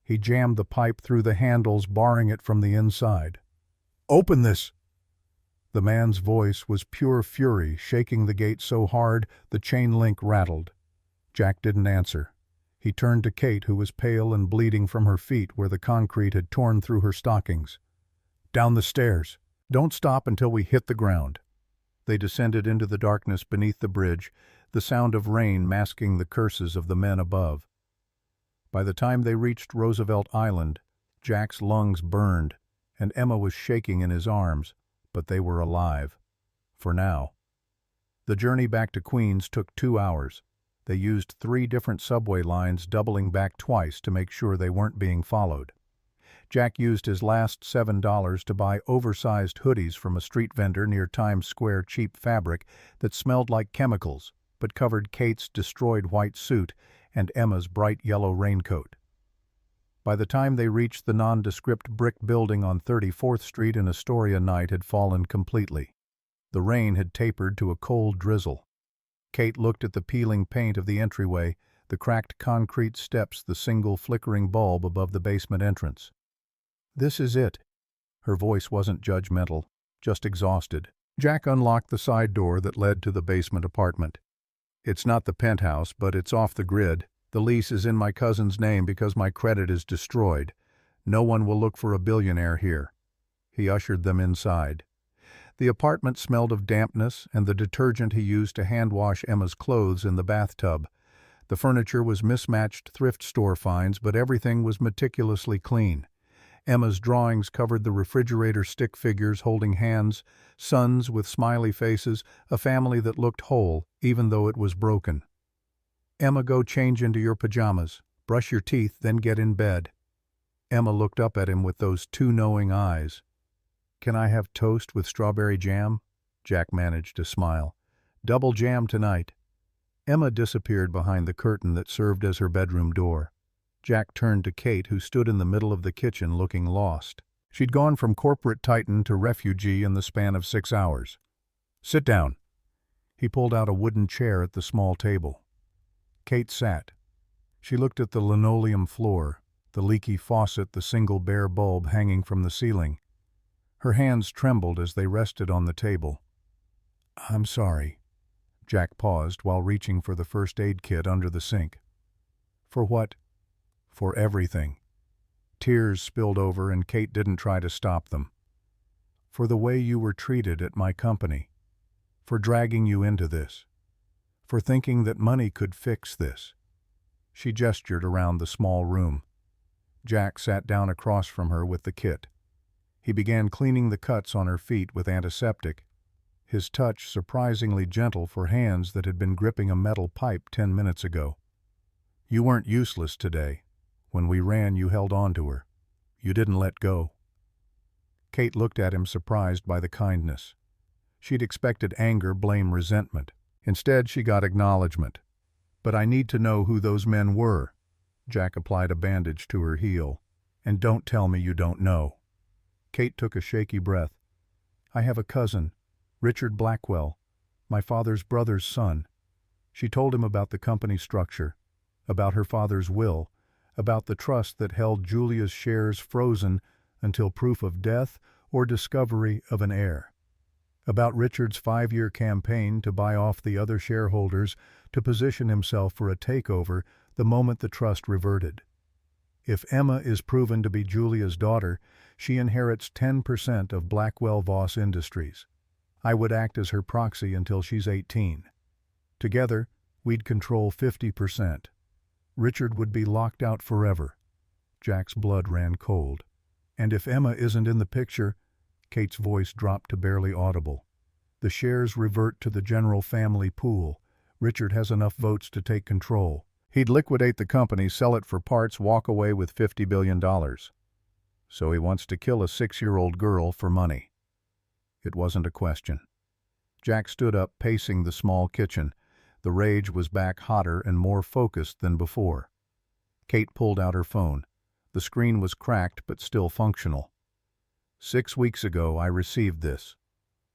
He jammed the pipe through the handles, barring it from the inside. "Open this!" The man's voice was pure fury, shaking the gate so hard the chain link rattled. Jack didn't answer. He turned to Kate, who was pale and bleeding from her feet where the concrete had torn through her stockings. "Down the stairs. Don't stop until we hit the ground." They descended into the darkness beneath the bridge, the sound of rain masking the curses of the men above. By the time they reached Roosevelt Island, Jack's lungs burned, and Emma was shaking in his arms, but they were alive. For now. The journey back to Queens took 2 hours. They used 3 different subway lines, doubling back twice to make sure they weren't being followed. Jack used his last $7 to buy oversized hoodies from a street vendor near Times Square, cheap fabric that smelled like chemicals, but covered Kate's destroyed white suit and Emma's bright yellow raincoat. By the time they reached the nondescript brick building on 34th Street, an Astoria night had fallen completely. The rain had tapered to a cold drizzle. Kate looked at the peeling paint of the entryway, the cracked concrete steps, the single flickering bulb above the basement entrance. "This is it." Her voice wasn't judgmental, just exhausted. Jack unlocked the side door that led to the basement apartment. "It's not the penthouse, but it's off the grid. The lease is in my cousin's name because my credit is destroyed. No one will look for a billionaire here." He ushered them inside. The apartment smelled of dampness and the detergent he used to hand wash Emma's clothes in the bathtub. The furniture was mismatched thrift store finds, but everything was meticulously clean. Emma's drawings covered the refrigerator, stick figures holding hands, sons with smiley faces, a family that looked whole, even though it was broken. "Emma, go change into your pajamas. Brush your teeth, then get in bed." Emma looked up at him with those 2 knowing eyes. "Can I have toast with strawberry jam?" Jack managed to smile. "Double jam tonight." Emma disappeared behind the curtain that served as her bedroom door. Jack turned to Kate, who stood in the middle of the kitchen looking lost. She'd gone from corporate titan to refugee in the span of 6 hours. "Sit down." He pulled out a wooden chair at the small table. Kate sat. She looked at the linoleum floor, the leaky faucet, the single bare bulb hanging from the ceiling. Her hands trembled as they rested on the table. "I'm sorry." Jack paused while reaching for the first aid kit under the sink. "For what?" "For everything." Tears spilled over and Kate didn't try to stop them. "For the way you were treated at my company. For dragging you into this. For thinking that money could fix this." She gestured around the small room. Jack sat down across from her with the kit. He began cleaning the cuts on her feet with antiseptic, his touch surprisingly gentle for hands that had been gripping a metal pipe 10 minutes ago. "You weren't useless today. When we ran, you held on to her. You didn't let go." Kate looked at him, surprised by the kindness. She'd expected anger, blame, resentment. Instead, she got acknowledgement. "But I need to know who those men were." Jack applied a bandage to her heel. "And don't tell me you don't know." Kate took a shaky breath. "I have a cousin, Richard Blackwell, my father's brother's son." She told him about the company structure, about her father's will, about the trust that held Julia's shares frozen until proof of death or discovery of an heir, about Richard's 5-year campaign to buy off the other shareholders to position himself for a takeover the moment the trust reverted. If Emma is proven to be Julia's daughter, she inherits 10% of Blackwell Voss Industries. I would act as her proxy until she's 18. Together, we'd control 50%. Richard would be locked out forever. Jack's blood ran cold. And if Emma isn't in the picture, Kate's voice dropped to barely audible. The shares revert to the general family pool. Richard has enough votes to take control. He'd liquidate the company, sell it for parts, walk away with $50 billion. So he wants to kill a 6-year-old girl for money. It wasn't a question. Jack stood up, pacing the small kitchen. The rage was back, hotter and more focused than before. Kate pulled out her phone. The screen was cracked but still functional. 6 weeks ago, I received this.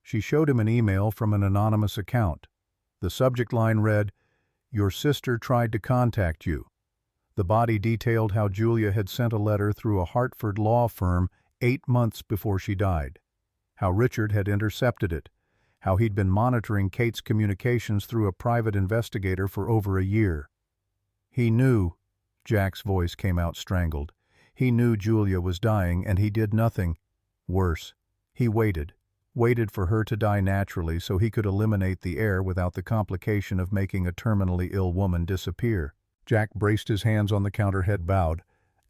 She showed him an email from an anonymous account. The subject line read, "Your sister tried to contact you." The body detailed how Julia had sent a letter through a Hartford law firm 8 months before she died, how Richard had intercepted it, how he'd been monitoring Kate's communications through a private investigator for over a year. He knew, Jack's voice came out strangled, he knew Julia was dying and he did nothing. Worse, he waited for her to die naturally so he could eliminate the heir without the complication of making a terminally ill woman disappear. Jack braced his hands on the counter, head bowed.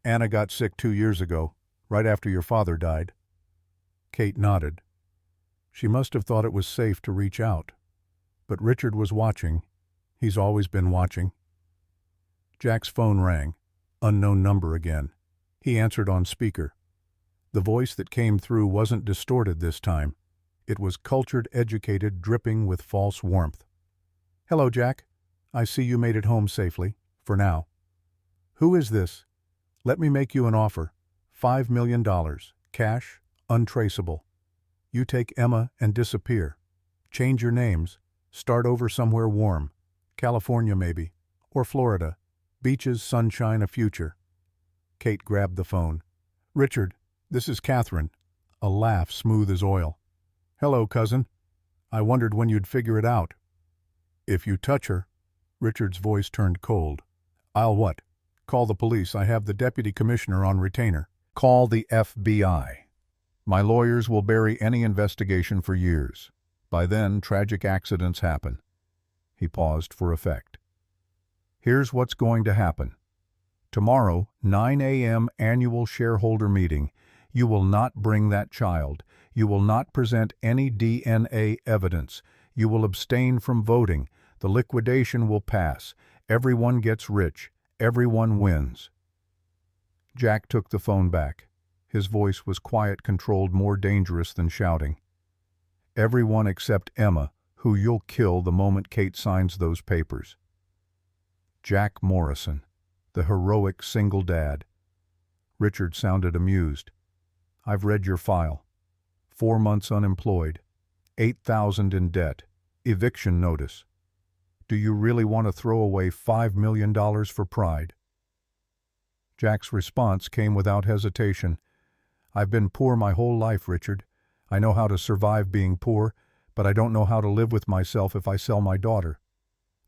"Anna got sick 2 years ago, right after your father died." Kate nodded. She must have thought it was safe to reach out. But Richard was watching. He's always been watching. Jack's phone rang. Unknown number again. He answered on speaker. The voice that came through wasn't distorted this time. It was cultured, educated, dripping with false warmth. "Hello, Jack. I see you made it home safely, for now. Who is this? Let me make you an offer. $5 million, cash, untraceable. You take Emma and disappear. Change your names. Start over somewhere warm. California maybe. Or Florida. Beaches, sunshine, a future." Kate grabbed the phone. "Richard, this is Catherine." A laugh smooth as oil. "Hello, cousin. I wondered when you'd figure it out." "If you touch her," Richard's voice turned cold. "I'll what? Call the police. I have the deputy commissioner on retainer." "Call the FBI. My lawyers will bury any investigation for years. By then, tragic accidents happen." He paused for effect. "Here's what's going to happen. Tomorrow, 9 a.m. annual shareholder meeting. You will not bring that child. You will not present any DNA evidence. You will abstain from voting. The liquidation will pass. Everyone gets rich. Everyone wins." Jack took the phone back. His voice was quiet, controlled, more dangerous than shouting. "Everyone except Emma, who you'll kill the moment Kate signs those papers." Jack Morrison, the heroic single dad. Richard sounded amused. "I've read your file. 4 months unemployed, 8,000 in debt, eviction notice. Do you really want to throw away $5 million for pride?" Jack's response came without hesitation. "I've been poor my whole life, Richard. I know how to survive being poor, but I don't know how to live with myself if I sell my daughter.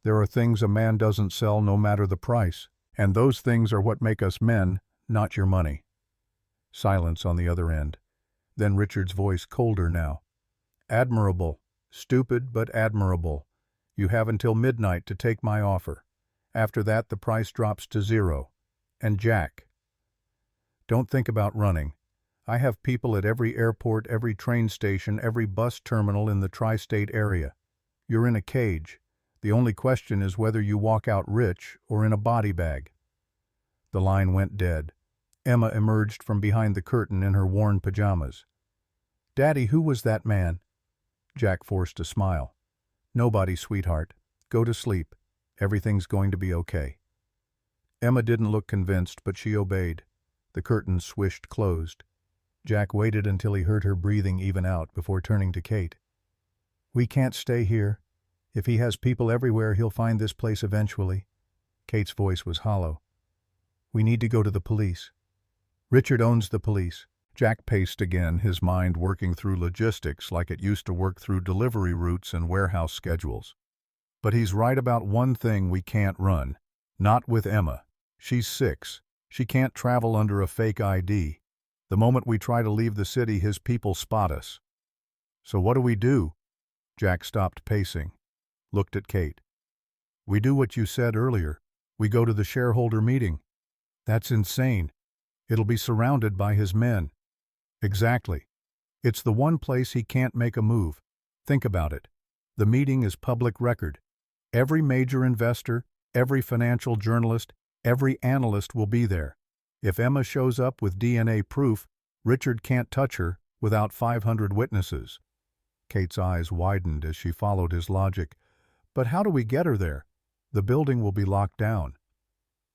There are things a man doesn't sell no matter the price, and those things are what make us men, not your money." Silence on the other end. Then Richard's voice, colder now. "Admirable. Stupid, but admirable. You have until midnight to take my offer. After that, the price drops to 0. And Jack, don't think about running. I have people at every airport, every train station, every bus terminal in the tri-state area. You're in a cage. The only question is whether you walk out rich or in a body bag." The line went dead. Emma emerged from behind the curtain in her worn pajamas. "Daddy, who was that man?" Jack forced a smile. "Nobody, sweetheart. Go to sleep. Everything's going to be okay." Emma didn't look convinced, but she obeyed. The curtains swished closed. Jack waited until he heard her breathing even out before turning to Kate. "We can't stay here. If he has people everywhere, he'll find this place eventually." Kate's voice was hollow. "We need to go to the police. Richard owns the police." Jack paced again, his mind working through logistics like it used to work through delivery routes and warehouse schedules. "But he's right about one thing: we can't run. Not with Emma. She's 6. She can't travel under a fake ID. The moment we try to leave the city, his people spot us." "So what do we do?" Jack stopped pacing, looked at Kate. "We do what you said earlier. We go to the shareholder meeting." "That's insane. It'll be surrounded by his men." "Exactly. It's the one place he can't make a move. Think about it. The meeting is public record. Every major investor, every financial journalist, every analyst will be there. If Emma shows up with DNA proof, Richard can't touch her without 500 witnesses. Kate's eyes widened as she followed his logic. "But how do we get her there? The building will be locked down."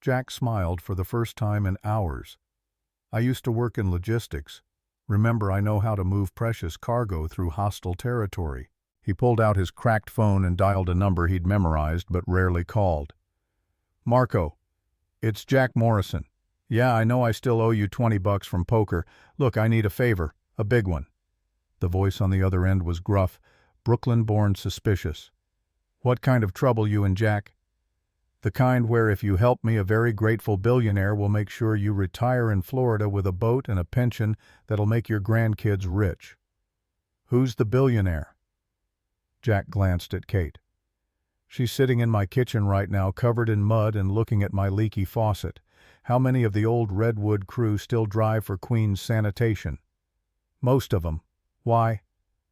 Jack smiled for the first time in hours. "I used to work in logistics. Remember, I know how to move precious cargo through hostile territory." He pulled out his cracked phone and dialed a number he'd memorized but rarely called. "Marco, it's Jack Morrison. Yeah, I know I still owe you $20 from poker. Look, I need a favor, a big one." The voice on the other end was gruff, Brooklyn-born suspicious. "What kind of trouble, you and Jack?" "The kind where if you help me, a very grateful billionaire will make sure you retire in Florida with a boat and a pension that'll make your grandkids rich." "Who's the billionaire?" Jack glanced at Kate. "She's sitting in my kitchen right now, covered in mud and looking at my leaky faucet. How many of the old Redwood crew still drive for Queens Sanitation?" "Most of them." "Why?"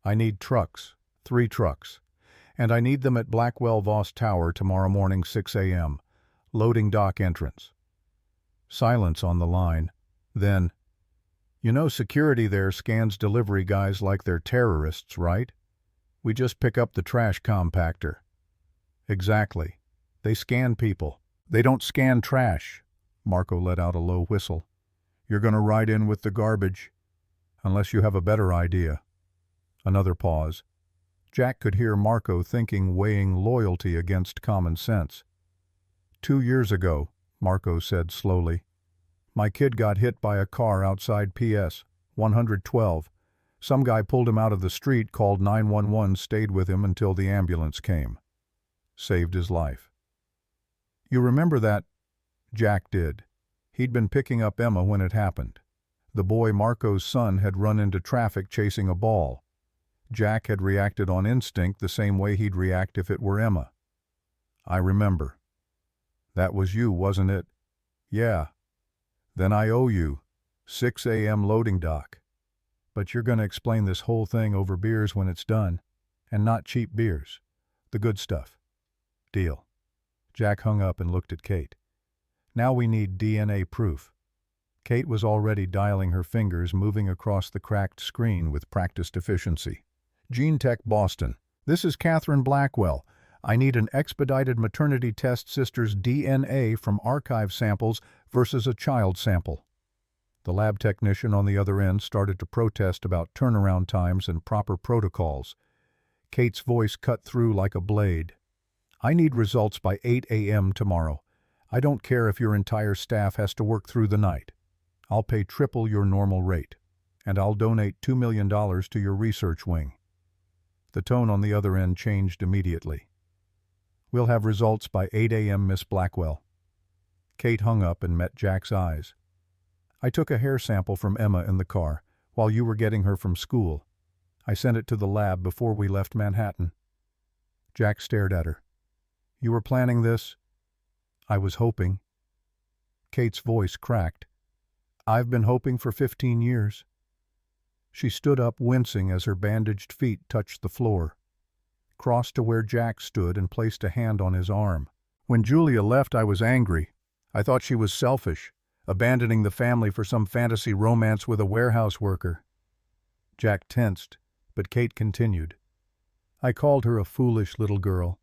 "I need trucks. 3 trucks. And I need them at Blackwell Voss Tower tomorrow morning, 6 a.m. Loading dock entrance." Silence on the line. Then, "You know security there scans delivery guys like they're terrorists, right? We just pick up the trash compactor." "Exactly. They scan people. They don't scan trash." Marco let out a low whistle. "You're going to ride in with the garbage. Unless you have a better idea." Another pause. Jack could hear Marco thinking, weighing loyalty against common sense. 2 years ago, Marco said slowly, "my kid got hit by a car outside PS 112. Some guy pulled him out of the street, called 911, stayed with him until the ambulance came. Saved his life." "You remember that?" Jack did. He'd been picking up Emma when it happened. The boy, Marco's son, had run into traffic chasing a ball. Jack had reacted on instinct the same way he'd react if it were Emma. "I remember." "That was you, wasn't it?" "Yeah." "Then I owe you. 6 a.m. loading dock. But you're going to explain this whole thing over beers when it's done. And not cheap beers. The good stuff." "Deal." Jack hung up and looked at Kate. "Now we need DNA proof." Kate was already dialing her fingers, moving across the cracked screen with practiced efficiency. "Gene Tech, Boston. This is Catherine Blackwell. I need an expedited maternity test sister's DNA from archive samples versus a child sample." The lab technician on the other end started to protest about turnaround times and proper protocols. Kate's voice cut through like a blade. "I need results by 8 a.m. tomorrow. I don't care if your entire staff has to work through the night. I'll pay triple your normal rate. And I'll donate $2 million to your research wing." The tone on the other end changed immediately. "We'll have results by 8 a.m., Miss Blackwell." Kate hung up and met Jack's eyes. "I took a hair sample from Emma in the car while you were getting her from school. I sent it to the lab before we left Manhattan." Jack stared at her. "You were planning this?" "I was hoping." Kate's voice cracked. "I've been hoping for 15 years. She stood up, wincing as her bandaged feet touched the floor, crossed to where Jack stood and placed a hand on his arm. "When Julia left, I was angry. I thought she was selfish, abandoning the family for some fantasy romance with a warehouse worker." Jack tensed, but Kate continued. "I called her a foolish little girl.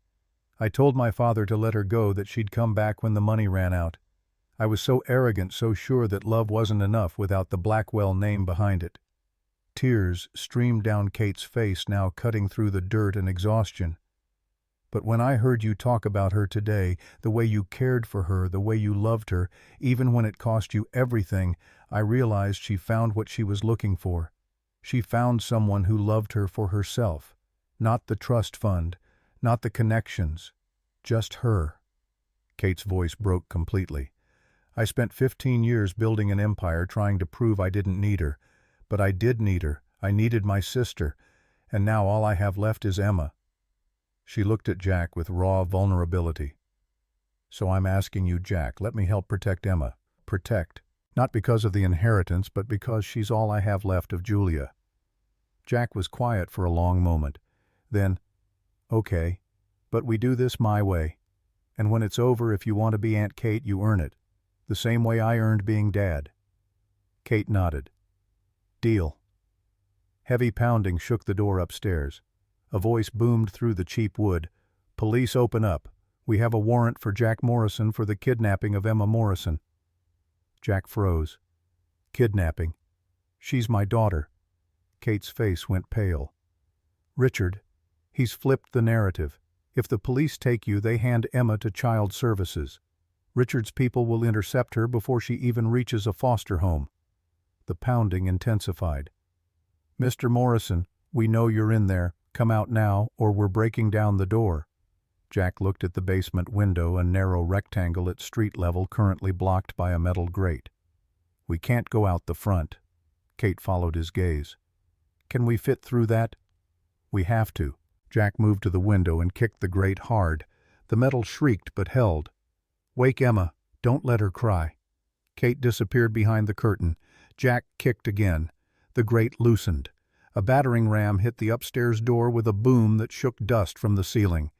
I told my father to let her go, that she'd come back when the money ran out. I was so arrogant, so sure that love wasn't enough without the Blackwell name behind it. Tears streamed down Kate's face, now cutting through the dirt and exhaustion. But when I heard you talk about her today, the way you cared for her, the way you loved her, even when it cost you everything, I realized she found what she was looking for. She found someone who loved her for herself, not the trust fund, not the connections, just her. Kate's voice broke completely. I spent 15 years building an empire trying to prove I didn't need her, but I did need her. I needed my sister, and now all I have left is Emma. She looked at Jack with raw vulnerability. So I'm asking you, Jack, let me help protect Emma. Protect. Not because of the inheritance, but because she's all I have left of Julia. Jack was quiet for a long moment. Then, okay, but we do this my way. And when it's over, if you want to be Aunt Kate, you earn it. The same way I earned being Dad. Kate nodded. Deal. Heavy pounding shook the door upstairs. A voice boomed through the cheap wood. Police, open up. We have a warrant for Jack Morrison for the kidnapping of Emma Morrison. Jack froze. Kidnapping. She's my daughter. Kate's face went pale. Richard, he's flipped the narrative. If the police take you, they hand Emma to Child Services. Richard's people will intercept her before she even reaches a foster home. The pounding intensified. Mr. Morrison, we know you're in there. Come out now, or we're breaking down the door. Jack looked at the basement window, a narrow rectangle at street level currently blocked by a metal grate. We can't go out the front. Kate followed his gaze. Can we fit through that? We have to. Jack moved to the window and kicked the grate hard. The metal shrieked but held. Wake Emma. Don't let her cry. Kate disappeared behind the curtain. Jack kicked again. The grate loosened. A battering ram hit the upstairs door with a boom that shook dust from the ceiling.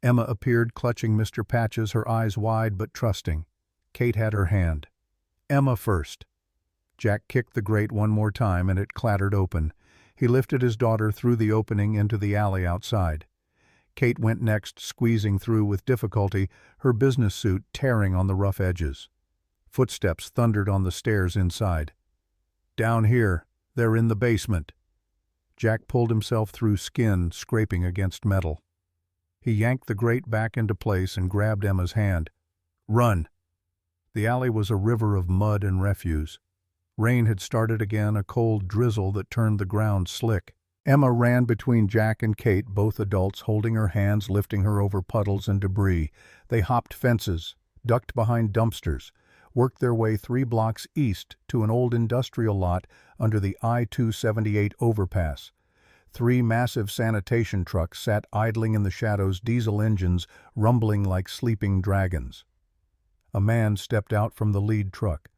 Emma appeared, clutching Mr. Patches, her eyes wide but trusting. Kate had her hand. Emma first. Jack kicked the grate one more time and it clattered open. He lifted his daughter through the opening into the alley outside. Kate went next, squeezing through with difficulty, her business suit tearing on the rough edges. Footsteps thundered on the stairs inside. Down here. They're in the basement. Jack pulled himself through skin, scraping against metal. He yanked the grate back into place and grabbed Emma's hand. Run! The alley was a river of mud and refuse. Rain had started again, a cold drizzle that turned the ground slick. Emma ran between Jack and Kate, both adults holding her hands, lifting her over puddles and debris. They hopped fences, ducked behind dumpsters, worked their way 3 blocks east to an old industrial lot under the I-278 overpass. 3 massive sanitation trucks sat idling in the shadows, diesel engines rumbling like sleeping dragons. A man stepped out from the lead truck.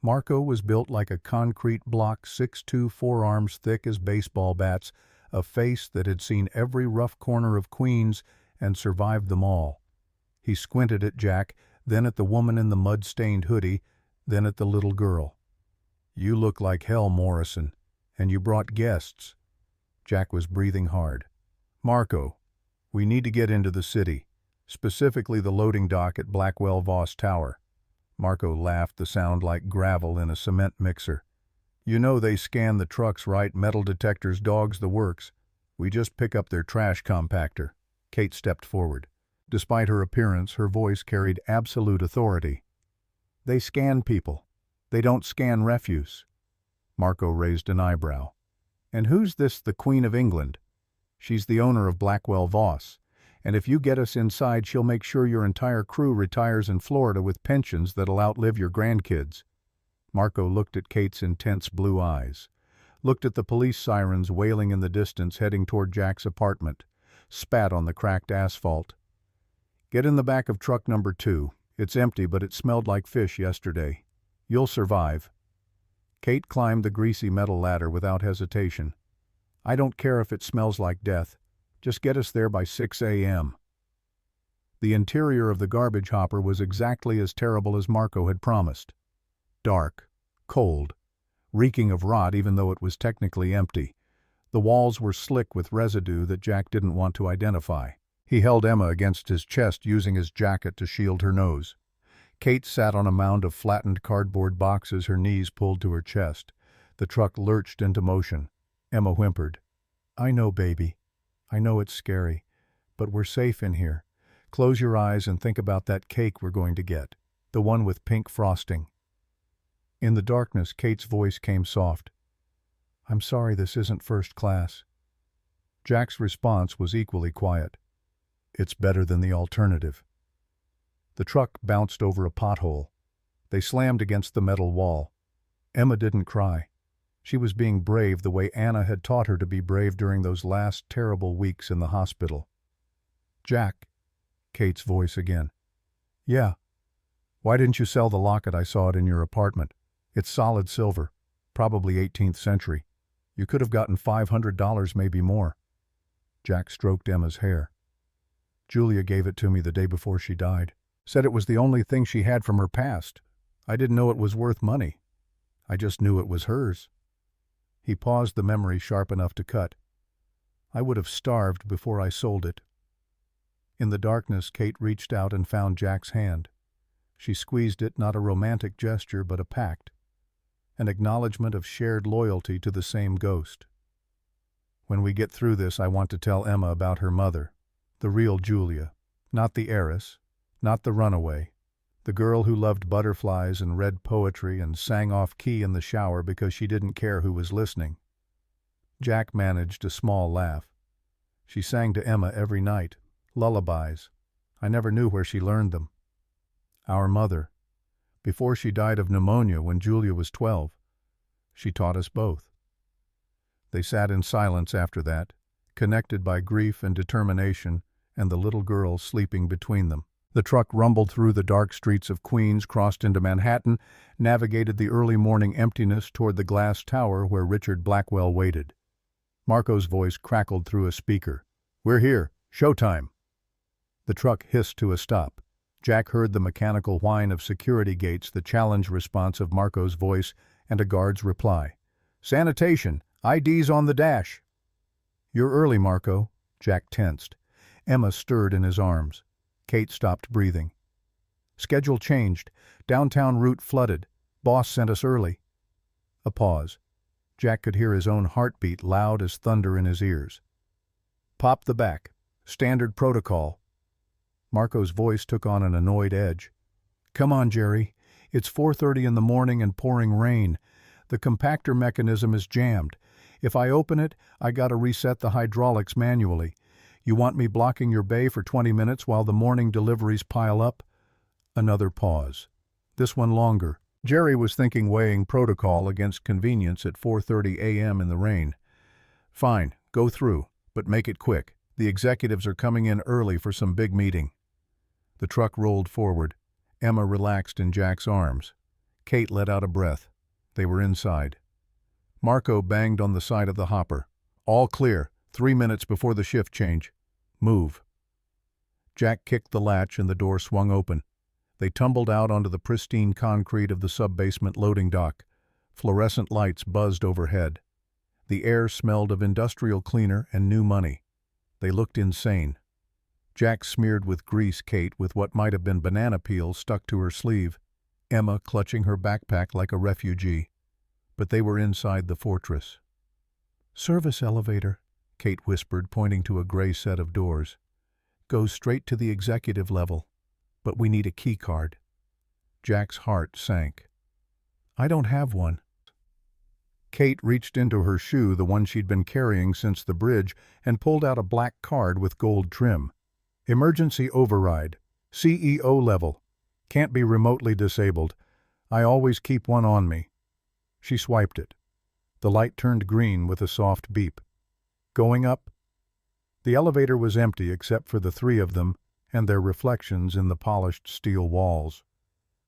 Marco was built like a concrete block, 6'2", forearms thick as baseball bats, a face that had seen every rough corner of Queens and survived them all. He squinted at Jack, then at the woman in the mud-stained hoodie, then at the little girl. You look like hell, Morrison, and you brought guests. Jack was breathing hard. Marco, we need to get into the city, specifically the loading dock at Blackwell Voss Tower. Marco laughed, the sound like gravel in a cement mixer. You know they scan the trucks, right? Metal detectors, dogs, the works. We just pick up their trash compactor. Kate stepped forward. Despite her appearance, her voice carried absolute authority. They scan people. They don't scan refuse. Marco raised an eyebrow. And who's this, the Queen of England? She's the owner of Blackwell Voss. And if you get us inside, she'll make sure your entire crew retires in Florida with pensions that'll outlive your grandkids. Marco looked at Kate's intense blue eyes, looked at the police sirens wailing in the distance heading toward Jack's apartment, spat on the cracked asphalt. Get in the back of truck number 2. It's empty, but it smelled like fish yesterday. You'll survive. Kate climbed the greasy metal ladder without hesitation. I don't care if it smells like death. Just get us there by 6 a.m. The interior of the garbage hopper was exactly as terrible as Marco had promised. Dark, cold, reeking of rot even though it was technically empty. The walls were slick with residue that Jack didn't want to identify. He held Emma against his chest, using his jacket to shield her nose. Kate sat on a mound of flattened cardboard boxes, her knees pulled to her chest. The truck lurched into motion. Emma whimpered, "I know, baby. I know it's scary, but we're safe in here. Close your eyes and think about that cake we're going to get, the one with pink frosting." In the darkness, Kate's voice came soft. "I'm sorry this isn't first class." Jack's response was equally quiet. "It's better than the alternative." The truck bounced over a pothole. They slammed against the metal wall. Emma didn't cry. She was being brave the way Anna had taught her to be brave during those last terrible weeks in the hospital. "Jack," Kate's voice again. "Yeah. Why didn't you sell the locket? I saw it in your apartment. It's solid silver, probably 18th century. You could have gotten $500, maybe more." Jack stroked Emma's hair. "Julia gave it to me the day before she died. Said it was the only thing she had from her past. I didn't know it was worth money. I just knew it was hers." He paused, the memory sharp enough to cut. "I would have starved before I sold it." In the darkness, Kate reached out and found Jack's hand. She squeezed it, not a romantic gesture, but a pact. An acknowledgement of shared loyalty to the same ghost. "When we get through this, I want to tell Emma about her mother. The real Julia. Not the heiress. Not the runaway. The girl who loved butterflies and read poetry and sang off key in the shower because she didn't care who was listening." Jack managed a small laugh. "She sang to Emma every night. Lullabies. I never knew where she learned them. Our mother. Before she died of pneumonia when Julia was 12. She taught us both." They sat in silence after that, connected by grief and determination, and the little girl sleeping between them. The truck rumbled through the dark streets of Queens, crossed into Manhattan, navigated the early morning emptiness toward the glass tower where Richard Blackwell waited. Marco's voice crackled through a speaker. "We're here. Showtime." The truck hissed to a stop. Jack heard the mechanical whine of security gates, the challenge response of Marco's voice, and a guard's reply. "Sanitation. IDs on the dash." "You're early, Marco." Jack tensed. Emma stirred in his arms. Kate stopped breathing. "Schedule changed. Downtown route flooded. Boss sent us early." A pause. Jack could hear his own heartbeat loud as thunder in his ears. "Pop the back. Standard protocol." Marco's voice took on an annoyed edge. "Come on, Jerry. It's 4:30 in the morning and pouring rain. The compactor mechanism is jammed. If I open it, I gotta reset the hydraulics manually. You want me blocking your bay for 20 minutes while the morning deliveries pile up?" Another pause. This one longer. Jerry was thinking, weighing protocol against convenience at 4:30 a.m. in the rain. "Fine, go through, but make it quick. The executives are coming in early for some big meeting." The truck rolled forward. Emma relaxed in Jack's arms. Kate let out a breath. They were inside. Marco banged on the side of the hopper. "All clear. 3 minutes before the shift change. Move." Jack kicked the latch and the door swung open. They tumbled out onto the pristine concrete of the sub-basement loading dock. Fluorescent lights buzzed overhead. The air smelled of industrial cleaner and new money. They looked insane. Jack smeared with grease Kate with what might have been banana peel stuck to her sleeve, Emma clutching her backpack like a refugee. But they were inside the fortress. "Service elevator," Kate whispered, pointing to a gray set of doors. "Goes straight to the executive level, but we need a key card." Jack's heart sank. "I don't have one." Kate reached into her shoe, the one she'd been carrying since the bridge, and pulled out a black card with gold trim. "Emergency override. CEO level. Can't be remotely disabled. I always keep one on me." She swiped it. The light turned green with a soft beep. "Going up?" The elevator was empty except for the three of them and their reflections in the polished steel walls.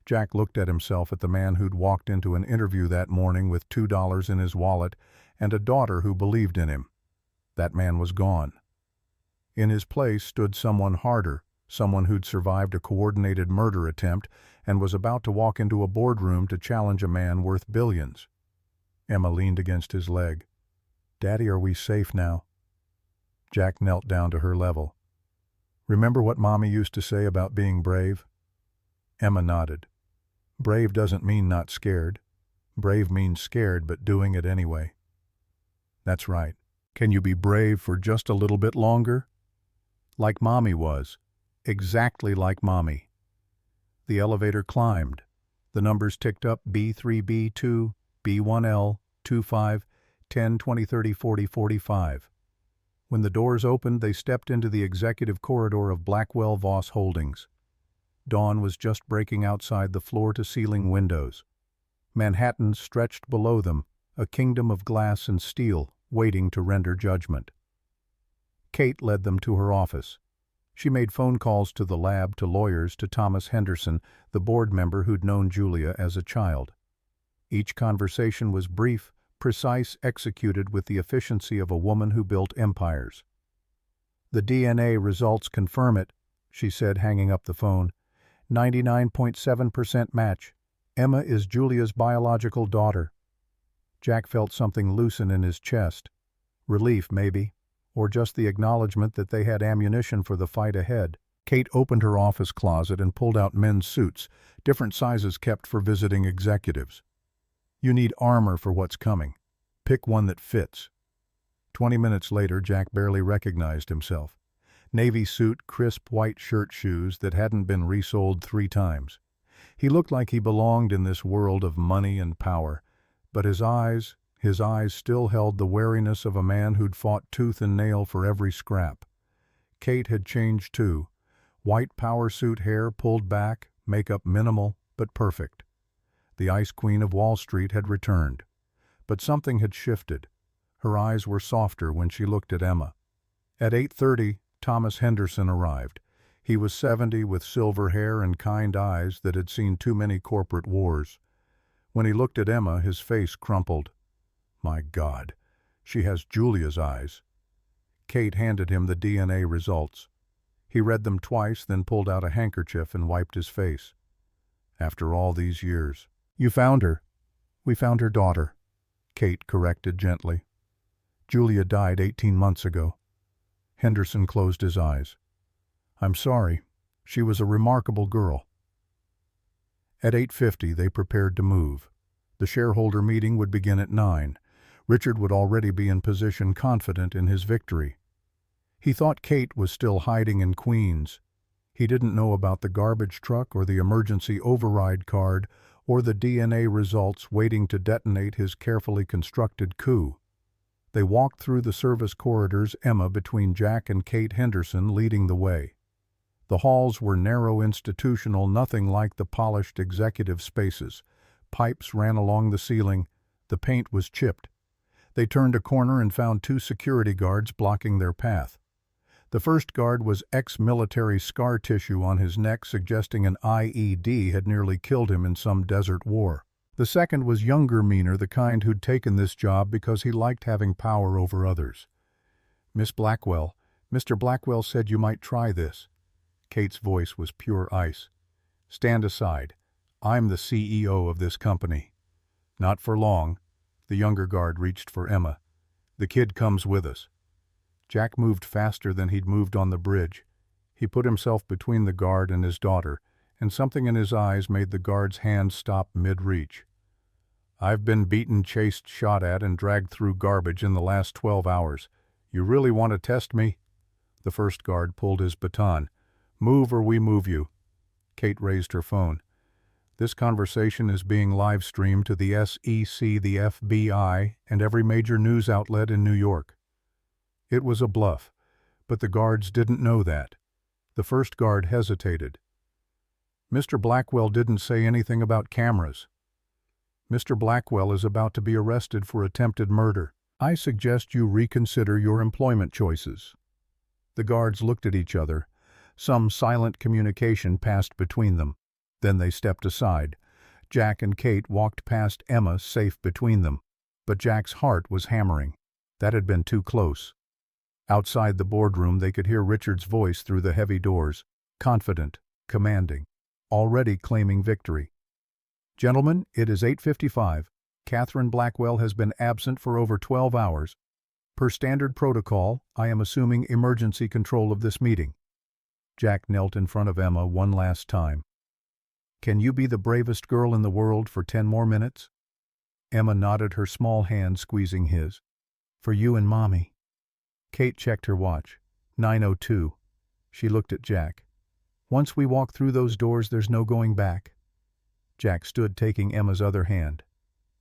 Jack looked at himself, at the man who'd walked into an interview that morning with $2 in his wallet and a daughter who believed in him. That man was gone. In his place stood someone harder, someone who'd survived a coordinated murder attempt and was about to walk into a boardroom to challenge a man worth billions. Emma leaned against his leg. "Daddy, are we safe now?" Jack knelt down to her level. "Remember what Mommy used to say about being brave?" Emma nodded. Brave doesn't mean not scared. Brave means scared but doing it anyway. That's right. Can you be brave for just a little bit longer? Like Mommy was. Exactly like Mommy. The elevator climbed. The numbers ticked up: B3, B2, B1L, 25, 10, 20, 30, 40, 45. When the doors opened, they stepped into the executive corridor of Blackwell Voss Holdings. Dawn was just breaking outside the floor-to-ceiling windows. Manhattan stretched below them, a kingdom of glass and steel, waiting to render judgment. Kate led them to her office. She made phone calls to the lab, to lawyers, to Thomas Henderson, the board member who'd known Julia as a child. Each conversation was brief, precise, executed with the efficiency of a woman who built empires. "The DNA results confirm it," she said, hanging up the phone. 99.7% match. Emma is Julia's biological daughter. Jack felt something loosen in his chest. Relief, maybe, or just the acknowledgement that they had ammunition for the fight ahead. Kate opened her office closet and pulled out men's suits, different sizes kept for visiting executives. "You need armor for what's coming. Pick one that fits." 20 minutes later, Jack barely recognized himself. Navy suit, crisp white shirt, shoes that hadn't been resoled 3 times. He looked like he belonged in this world of money and power, but his eyes still held the wariness of a man who'd fought tooth and nail for every scrap. Kate had changed too. White power suit hair pulled back, makeup minimal but perfect. The Ice Queen of Wall Street had returned. But something had shifted. Her eyes were softer when she looked at Emma. At 8:30, Thomas Henderson arrived. He was 70, with silver hair and kind eyes that had seen too many corporate wars. When he looked at Emma, his face crumpled. My God, she has Julia's eyes. Kate handed him the DNA results. He read them twice, then pulled out a handkerchief and wiped his face. After all these years. "You found her." "We found her daughter," Kate corrected gently. "Julia died 18 months ago." Henderson closed his eyes. "I'm sorry. She was a remarkable girl." At 8:50, they prepared to move. The shareholder meeting would begin at 9. Richard would already be in position, confident in his victory. He thought Kate was still hiding in Queens. He didn't know about the garbage truck or the emergency override card or the DNA results waiting to detonate his carefully constructed coup. They walked through the service corridors, Emma between Jack and Kate, Henderson leading the way. The halls were narrow, institutional, nothing like the polished executive spaces. Pipes ran along the ceiling. The paint was chipped. They turned a corner and found 2 security guards blocking their path. The first guard was ex-military scar tissue on his neck, suggesting an IED had nearly killed him in some desert war. The second was younger, meaner, the kind who'd taken this job because he liked having power over others. "Miss Blackwell, Mr. Blackwell said you might try this." Kate's voice was pure ice. "Stand aside. I'm the CEO of this company." "Not for long." The younger guard reached for Emma. "The kid comes with us." Jack moved faster than he'd moved on the bridge. He put himself between the guard and his daughter, and something in his eyes made the guard's hand stop mid-reach. "I've been beaten, chased, shot at, and dragged through garbage in the last 12 hours. You really want to test me?" The first guard pulled his baton. "Move or we move you." Kate raised her phone. "This conversation is being live-streamed to the SEC, the FBI, and every major news outlet in New York." It was a bluff, but the guards didn't know that. The first guard hesitated. "Mr. Blackwell didn't say anything about cameras." "Mr. Blackwell is about to be arrested for attempted murder. I suggest you reconsider your employment choices." The guards looked at each other. Some silent communication passed between them. Then they stepped aside. Jack and Kate walked past Emma, safe between them. But Jack's heart was hammering. That had been too close. Outside the boardroom, they could hear Richard's voice through the heavy doors, confident, commanding, already claiming victory. "Gentlemen, it is 8:55. Catherine Blackwell has been absent for over 12 hours. Per standard protocol, I am assuming emergency control of this meeting." Jack knelt in front of Emma one last time. Can you be the bravest girl in the world for 10 more minutes? Emma nodded, her small hand squeezing his. For you and Mommy. Kate checked her watch. 9:02. She looked at Jack. Once we walk through those doors, there's no going back. Jack stood, taking Emma's other hand.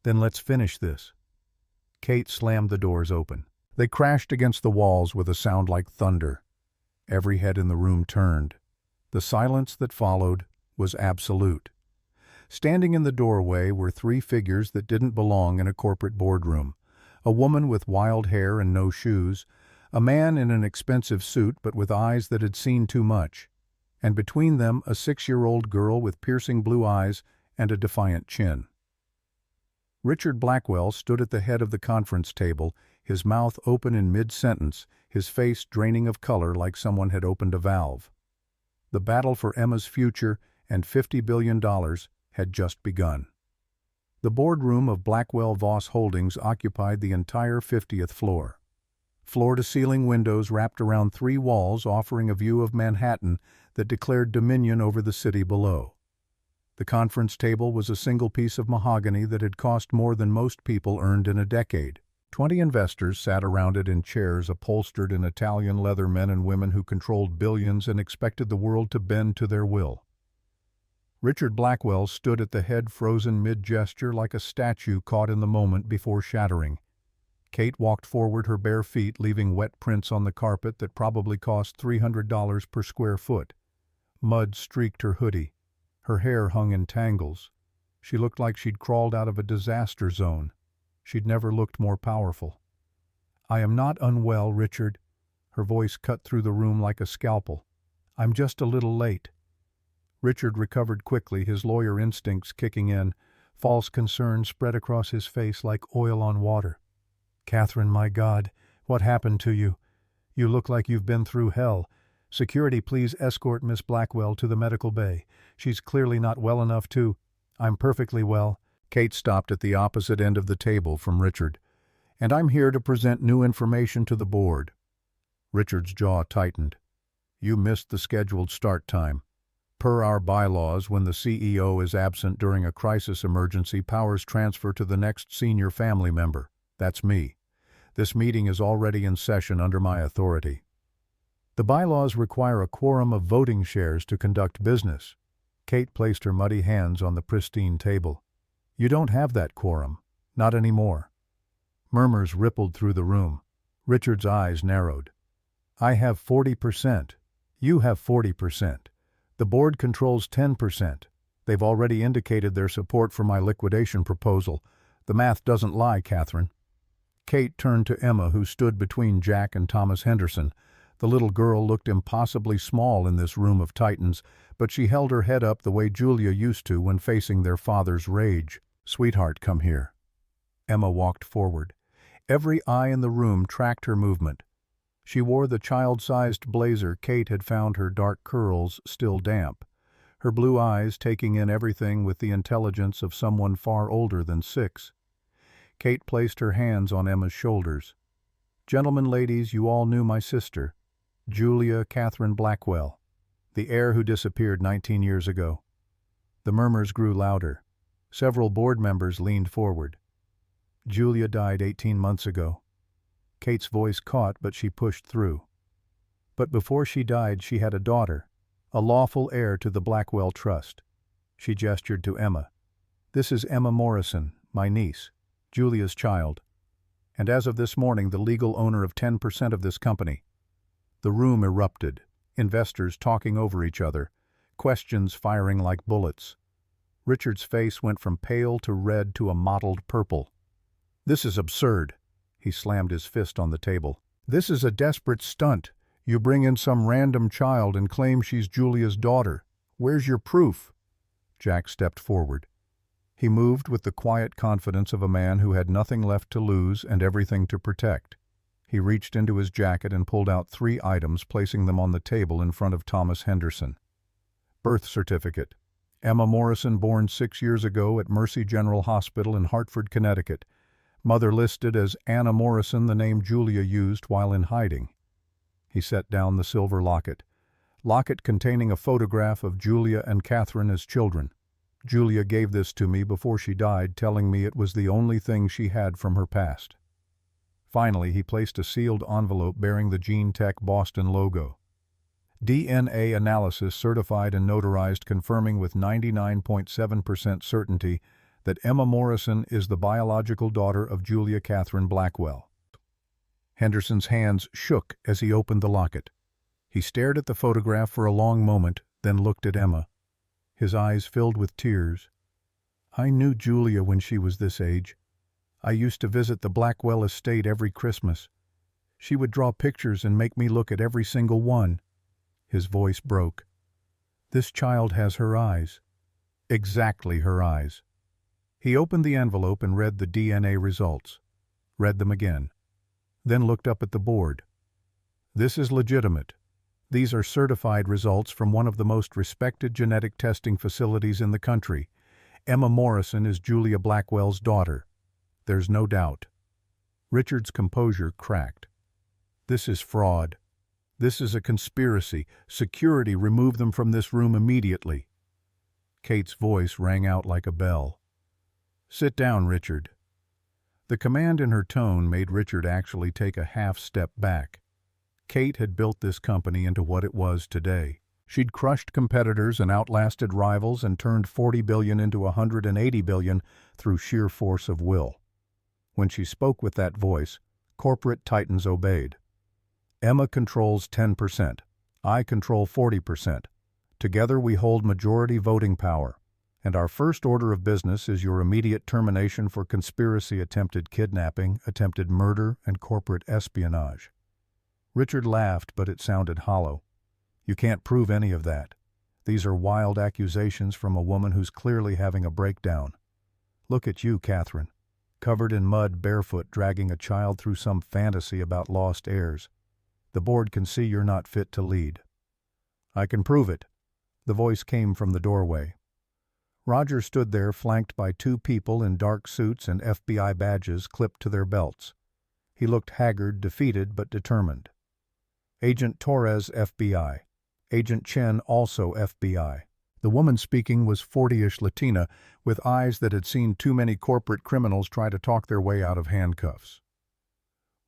Then let's finish this. Kate slammed the doors open. They crashed against the walls with a sound like thunder. Every head in the room turned. The silence that followed was absolute. Standing in the doorway were three figures that didn't belong in a corporate boardroom. A woman with wild hair and no shoes, a man in an expensive suit but with eyes that had seen too much, and between them a 6-year-old girl with piercing blue eyes and a defiant chin. Richard Blackwell stood at the head of the conference table, his mouth open in mid-sentence, his face draining of color like someone had opened a valve. The battle for Emma's future and $50 billion had just begun. The boardroom of Blackwell Voss Holdings occupied the entire 50th floor. Floor-to-ceiling windows wrapped around 3 walls, offering a view of Manhattan that declared dominion over the city below. The conference table was a single piece of mahogany that had cost more than most people earned in a decade. 20 investors sat around it in chairs upholstered in Italian leather, men and women who controlled billions and expected the world to bend to their will. Richard Blackwell stood at the head, frozen mid-gesture like a statue caught in the moment before shattering. Kate walked forward, her bare feet leaving wet prints on the carpet that probably cost $300 per square foot. Mud streaked her hoodie. Her hair hung in tangles. She looked like she'd crawled out of a disaster zone. She'd never looked more powerful. I am not unwell, Richard. Her voice cut through the room like a scalpel. I'm just a little late. Richard recovered quickly, his lawyer instincts kicking in. False concern spread across his face like oil on water. Catherine, my God, what happened to you? You look like you've been through hell. Security, please escort Miss Blackwell to the medical bay. She's clearly not well enough to... I'm perfectly well. Kate stopped at the opposite end of the table from Richard. And I'm here to present new information to the board. Richard's jaw tightened. You missed the scheduled start time. Per our bylaws, when the CEO is absent during a crisis emergency, powers transfer to the next senior family member. That's me. This meeting is already in session under my authority. The bylaws require a quorum of voting shares to conduct business. Kate placed her muddy hands on the pristine table. You don't have that quorum. Not anymore. Murmurs rippled through the room. Richard's eyes narrowed. I have 40%. You have 40%. The board controls 10%. They've already indicated their support for my liquidation proposal. The math doesn't lie, Catherine. Kate turned to Emma, who stood between Jack and Thomas Henderson. The little girl looked impossibly small in this room of titans, but she held her head up the way Julia used to when facing their father's rage. Sweetheart, come here. Emma walked forward. Every eye in the room tracked her movement. She wore the child-sized blazer Kate had found, her dark curls still damp, her blue eyes taking in everything with the intelligence of someone far older than 6. Kate placed her hands on Emma's shoulders. Gentlemen, ladies, you all knew my sister, Julia Catherine Blackwell, the heir who disappeared 19 years ago. The murmurs grew louder. Several board members leaned forward. Julia died 18 months ago. Kate's voice caught, but she pushed through. But before she died, she had a daughter, a lawful heir to the Blackwell Trust. She gestured to Emma. This is Emma Morrison, my niece, Julia's child, and as of this morning, the legal owner of 10% of this company. The room erupted, investors talking over each other, questions firing like bullets. Richard's face went from pale to red to a mottled purple. This is absurd. He slammed his fist on the table. This is a desperate stunt. You bring in some random child and claim she's Julia's daughter. Where's your proof? Jack stepped forward. He moved with the quiet confidence of a man who had nothing left to lose and everything to protect. He reached into his jacket and pulled out 3 items, placing them on the table in front of Thomas Henderson. Birth certificate. Emma Morrison, born 6 years ago at Mercy General Hospital in Hartford, Connecticut. Mother listed as Anna Morrison, the name Julia used while in hiding. He set down the silver locket. Locket containing a photograph of Julia and Catherine as children. Julia gave this to me before she died, telling me it was the only thing she had from her past. Finally, he placed a sealed envelope bearing the Gene Tech Boston logo. DNA analysis certified and notarized, confirming with 99.7% certainty that Emma Morrison is the biological daughter of Julia Catherine Blackwell. Henderson's hands shook as he opened the locket. He stared at the photograph for a long moment, then looked at Emma. His eyes filled with tears. "I knew Julia when she was this age. I used to visit the Blackwell estate every Christmas. She would draw pictures and make me look at every single one." His voice broke. "This child has her eyes. Exactly her eyes." He opened the envelope and read the DNA results. Read them again. Then looked up at the board. "This is legitimate. These are certified results from one of the most respected genetic testing facilities in the country. Emma Morrison is Julia Blackwell's daughter. There's no doubt." Richard's composure cracked. "This is fraud. This is a conspiracy. Security, remove them from this room immediately." Kate's voice rang out like a bell. "Sit down, Richard." The command in her tone made Richard actually take a half step back. Kate had built this company into what it was today. She'd crushed competitors and outlasted rivals and turned $40 billion into $180 billion through sheer force of will. When she spoke with that voice, corporate titans obeyed. "Emma controls 10%. I control 40%. Together we hold majority voting power. And our first order of business is your immediate termination for conspiracy, attempted kidnapping, attempted murder, and corporate espionage." Richard laughed, but it sounded hollow. "You can't prove any of that. These are wild accusations from a woman who's clearly having a breakdown. Look at you, Catherine, covered in mud, barefoot, dragging a child through some fantasy about lost heirs. The board can see you're not fit to lead." "I can prove it." The voice came from the doorway. Roger stood there, flanked by two people in dark suits and FBI badges clipped to their belts. He looked haggard, defeated, but determined. "Agent Torres, FBI. Agent Chen, also FBI." The woman speaking was 40-ish Latina, with eyes that had seen too many corporate criminals try to talk their way out of handcuffs.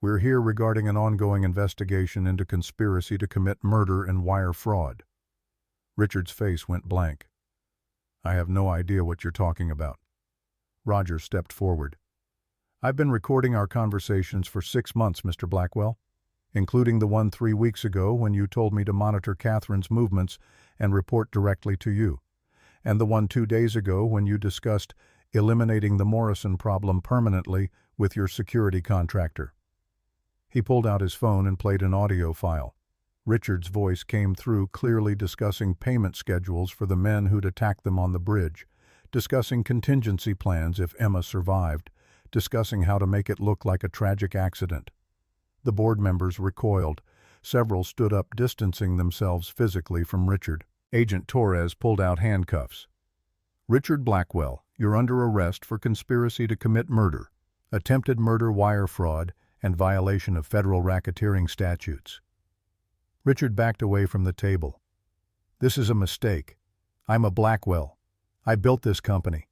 "We're here regarding an ongoing investigation into conspiracy to commit murder and wire fraud." Richard's face went blank. "I have no idea what you're talking about." Roger stepped forward. "I've been recording our conversations for 6 months, Mr. Blackwell, including the one 3 weeks ago when you told me to monitor Catherine's movements and report directly to you, and the one 2 days ago when you discussed eliminating the Morrison problem permanently with your security contractor." He pulled out his phone and played an audio file. Richard's voice came through, clearly discussing payment schedules for the men who'd attacked them on the bridge, discussing contingency plans if Emma survived, discussing how to make it look like a tragic accident. The board members recoiled. Several stood up, distancing themselves physically from Richard. Agent Torres pulled out handcuffs. "Richard Blackwell, you're under arrest for conspiracy to commit murder, attempted murder, wire fraud, and violation of federal racketeering statutes." Richard backed away from the table. "This is a mistake. I'm a Blackwell. I built this company.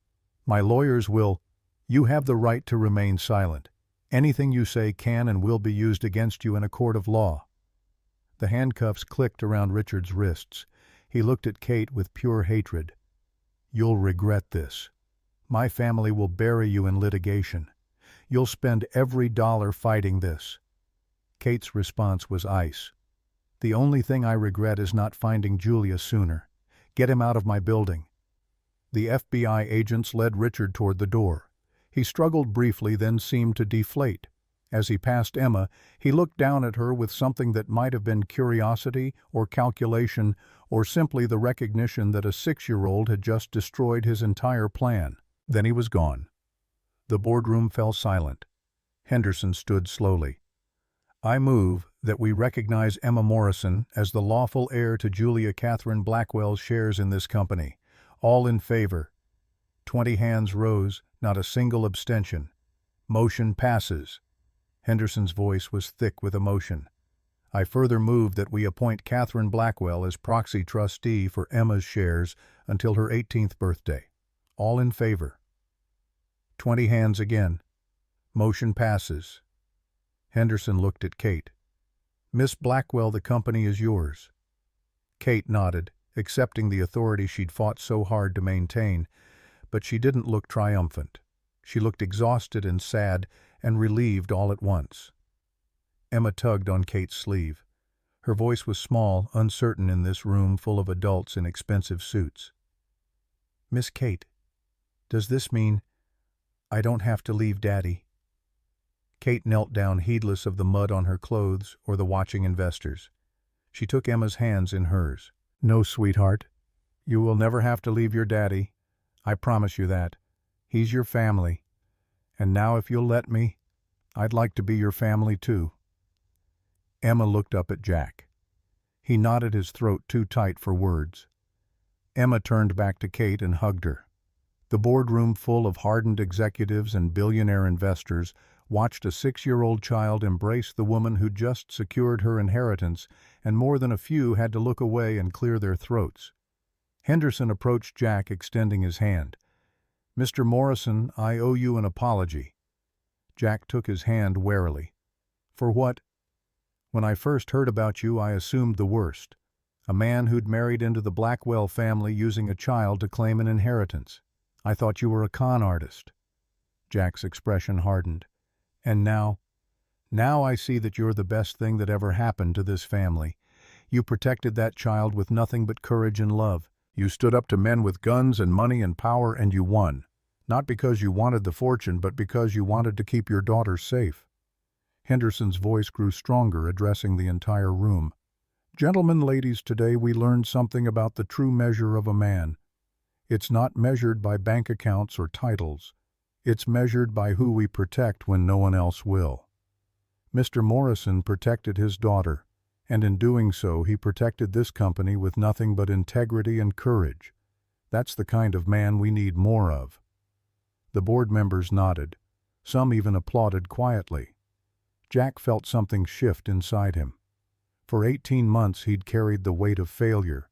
My lawyers will—" "You have the right to remain silent. Anything you say can and will be used against you in a court of law." The handcuffs clicked around Richard's wrists. He looked at Kate with pure hatred. "You'll regret this. My family will bury you in litigation. You'll spend every dollar fighting this." Kate's response was ice. "The only thing I regret is not finding Julia sooner. Get him out of my building." The FBI agents led Richard toward the door. He struggled briefly, then seemed to deflate. As he passed Emma, he looked down at her with something that might have been curiosity or calculation or simply the recognition that a 6-year-old had just destroyed his entire plan. Then he was gone. The boardroom fell silent. Henderson stood slowly. "I move that we recognize Emma Morrison as the lawful heir to Julia Catherine Blackwell's shares in this company. All in favor?" 20 hands rose, not a single abstention. "Motion passes." Henderson's voice was thick with emotion. "I further move that we appoint Catherine Blackwell as proxy trustee for Emma's shares until her 18th birthday." All in favor. 20 hands again. Motion passes. Henderson looked at Kate. Miss Blackwell, the company is yours. Kate nodded, accepting the authority she'd fought so hard to maintain, but she didn't look triumphant. She looked exhausted and sad and relieved all at once. Emma tugged on Kate's sleeve. Her voice was small, uncertain in this room full of adults in expensive suits. Miss Kate, does this mean I don't have to leave Daddy? Kate knelt down, heedless of the mud on her clothes or the watching investors. She took Emma's hands in hers. No, sweetheart. You will never have to leave your daddy. I promise you that. He's your family. And now, if you'll let me, I'd like to be your family too. Emma looked up at Jack. He knotted his throat too tight for words. Emma turned back to Kate and hugged her. The boardroom, full of hardened executives and billionaire investors, watched a 6-year-old child embrace the woman who just secured her inheritance, and more than a few had to look away and clear their throats. Henderson approached Jack, extending his hand. Mr. Morrison, I owe you an apology. Jack took his hand warily. For what? When I first heard about you, I assumed the worst. A man who'd married into the Blackwell family using a child to claim an inheritance. I thought you were a con artist. Jack's expression hardened. And now I see that you're the best thing that ever happened to this family. You protected that child with nothing but courage and love. You stood up to men with guns and money and power, and you won. Not because you wanted the fortune, but because you wanted to keep your daughter safe. Henderson's voice grew stronger, addressing the entire room. Gentlemen, ladies, today we learned something about the true measure of a man. It's not measured by bank accounts or titles. It's measured by who we protect when no one else will. Mr. Morrison protected his daughter, and in doing so he protected this company with nothing but integrity and courage. That's the kind of man we need more of. The board members nodded. Some even applauded quietly. Jack felt something shift inside him. For 18 months he'd carried the weight of failure.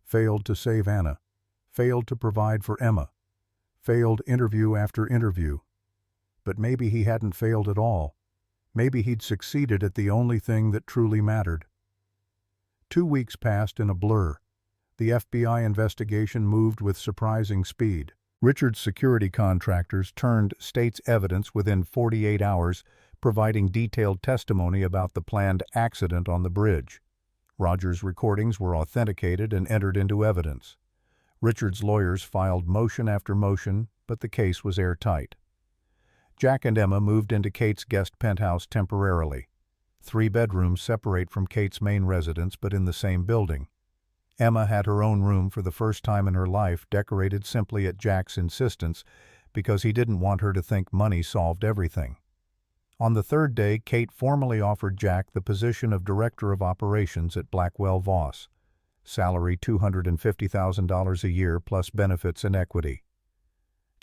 Failed to save Anna. Failed to provide for Emma. Failed interview after interview. But maybe he hadn't failed at all. Maybe he'd succeeded at the only thing that truly mattered. 2 weeks passed in a blur. The FBI investigation moved with surprising speed. Richard's security contractors turned state's evidence within 48 hours, providing detailed testimony about the planned accident on the bridge. Roger's recordings were authenticated and entered into evidence. Richard's lawyers filed motion after motion, but the case was airtight. Jack and Emma moved into Kate's guest penthouse temporarily. 3 bedrooms separate from Kate's main residence, but in the same building. Emma had her own room for the first time in her life, decorated simply at Jack's insistence, because he didn't want her to think money solved everything. On the 3rd day, Kate formally offered Jack the position of Director of Operations at Blackwell Voss. Salary $250,000 a year plus benefits and equity.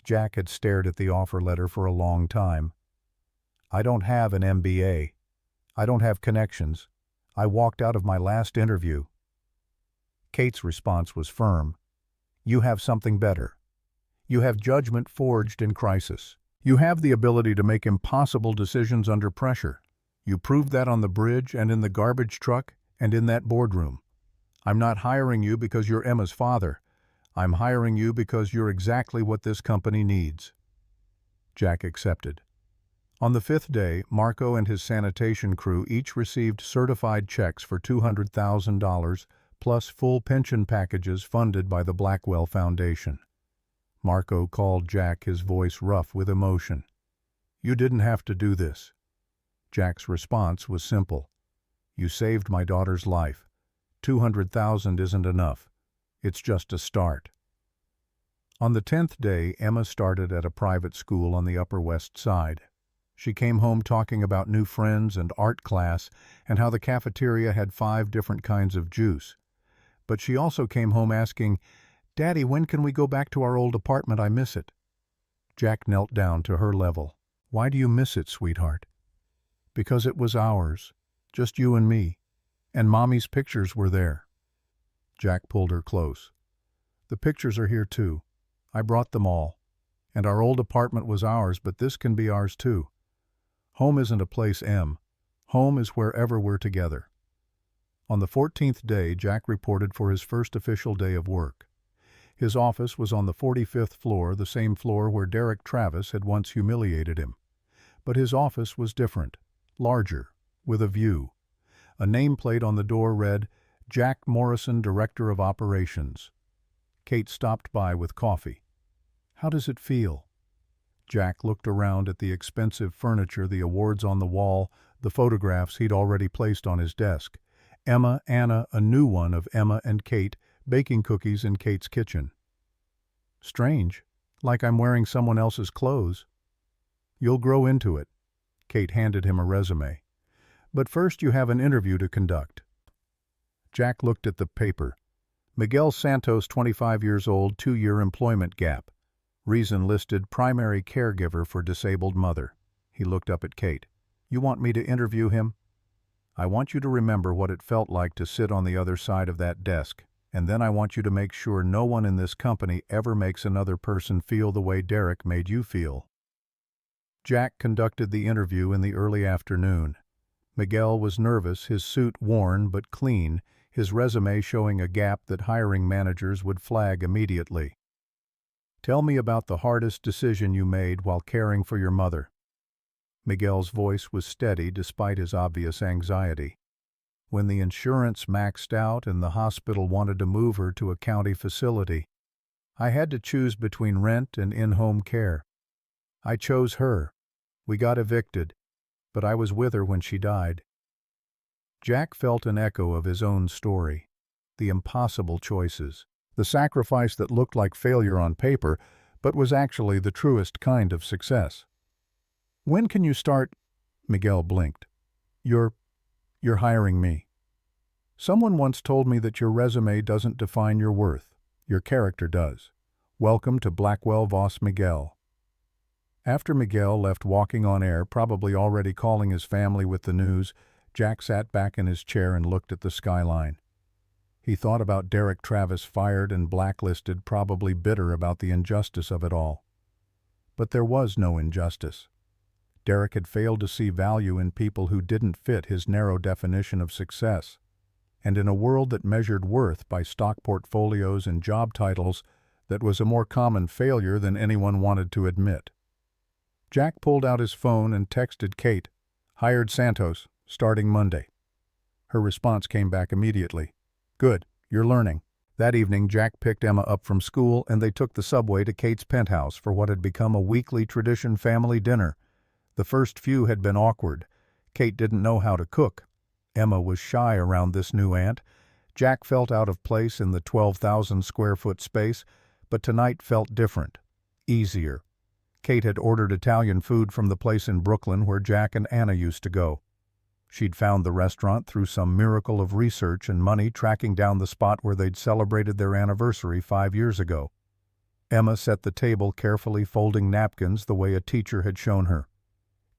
Jack had stared at the offer letter for a long time. I don't have an MBA. I don't have connections. I walked out of my last interview. Kate's response was firm. You have something better. You have judgment forged in crisis. You have the ability to make impossible decisions under pressure. You proved that on the bridge and in the garbage truck and in that boardroom. I'm not hiring you because you're Emma's father. I'm hiring you because you're exactly what this company needs. Jack accepted. On the 5th day, Marco and his sanitation crew each received certified checks for $200,000 plus full pension packages funded by the Blackwell Foundation. Marco called Jack, his voice rough with emotion. You didn't have to do this. Jack's response was simple. You saved my daughter's life. $200,000 isn't enough. It's just a start. On the 10th day, Emma started at a private school on the Upper West Side. She came home talking about new friends and art class and how the cafeteria had 5 different kinds of juice. But she also came home asking, Daddy, when can we go back to our old apartment? I miss it. Jack knelt down to her level. Why do you miss it, sweetheart? Because it was ours, just you and me. And Mommy's pictures were there. Jack pulled her close. The pictures are here too. I brought them all. And our old apartment was ours, but this can be ours too. Home isn't a place, Em. Home is wherever we're together. On the 14th day, Jack reported for his first official day of work. His office was on the 45th floor, the same floor where Derek Travis had once humiliated him. But his office was different, larger, with a view. A nameplate on the door read, Jack Morrison, Director of Operations. Kate stopped by with coffee. How does it feel? Jack looked around at the expensive furniture, the awards on the wall, the photographs he'd already placed on his desk. Emma, Anna, a new one of Emma and Kate, baking cookies in Kate's kitchen. Strange, like I'm wearing someone else's clothes. You'll grow into it. Kate handed him a resume. But first you have an interview to conduct. Jack looked at the paper. Miguel Santos, 25 years old, 2-year employment gap. Reason listed, primary caregiver for disabled mother. He looked up at Kate. You want me to interview him? I want you to remember what it felt like to sit on the other side of that desk, and then I want you to make sure no one in this company ever makes another person feel the way Derek made you feel. Jack conducted the interview in the early afternoon. Miguel was nervous, his suit worn but clean, his resume showing a gap that hiring managers would flag immediately. Tell me about the hardest decision you made while caring for your mother. Miguel's voice was steady despite his obvious anxiety. When the insurance maxed out and the hospital wanted to move her to a county facility, I had to choose between rent and in-home care. I chose her. We got evicted, but I was with her when she died. Jack felt an echo of his own story. The impossible choices. The sacrifice that looked like failure on paper, but was actually the truest kind of success. When can you start? Miguel blinked. You're hiring me. Someone once told me that your resume doesn't define your worth. Your character does. Welcome to Blackwell Voss Miguel. After Miguel left walking on air, probably already calling his family with the news, Jack sat back in his chair and looked at the skyline. He thought about Derek Travis, fired and blacklisted, probably bitter about the injustice of it all. But there was no injustice. Derek had failed to see value in people who didn't fit his narrow definition of success. And in a world that measured worth by stock portfolios and job titles, that was a more common failure than anyone wanted to admit. Jack pulled out his phone and texted Kate, "Hired Santos, starting Monday." Her response came back immediately. "Good, you're learning." That evening, Jack picked Emma up from school and they took the subway to Kate's penthouse for what had become a weekly tradition, family dinner. The first few had been awkward. Kate didn't know how to cook. Emma was shy around this new aunt. Jack felt out of place in the 12,000 square foot space, but tonight felt different, easier. Kate had ordered Italian food from the place in Brooklyn where Jack and Anna used to go. She'd found the restaurant through some miracle of research and money, tracking down the spot where they'd celebrated their anniversary 5 years ago. Emma set the table, carefully folding napkins the way a teacher had shown her.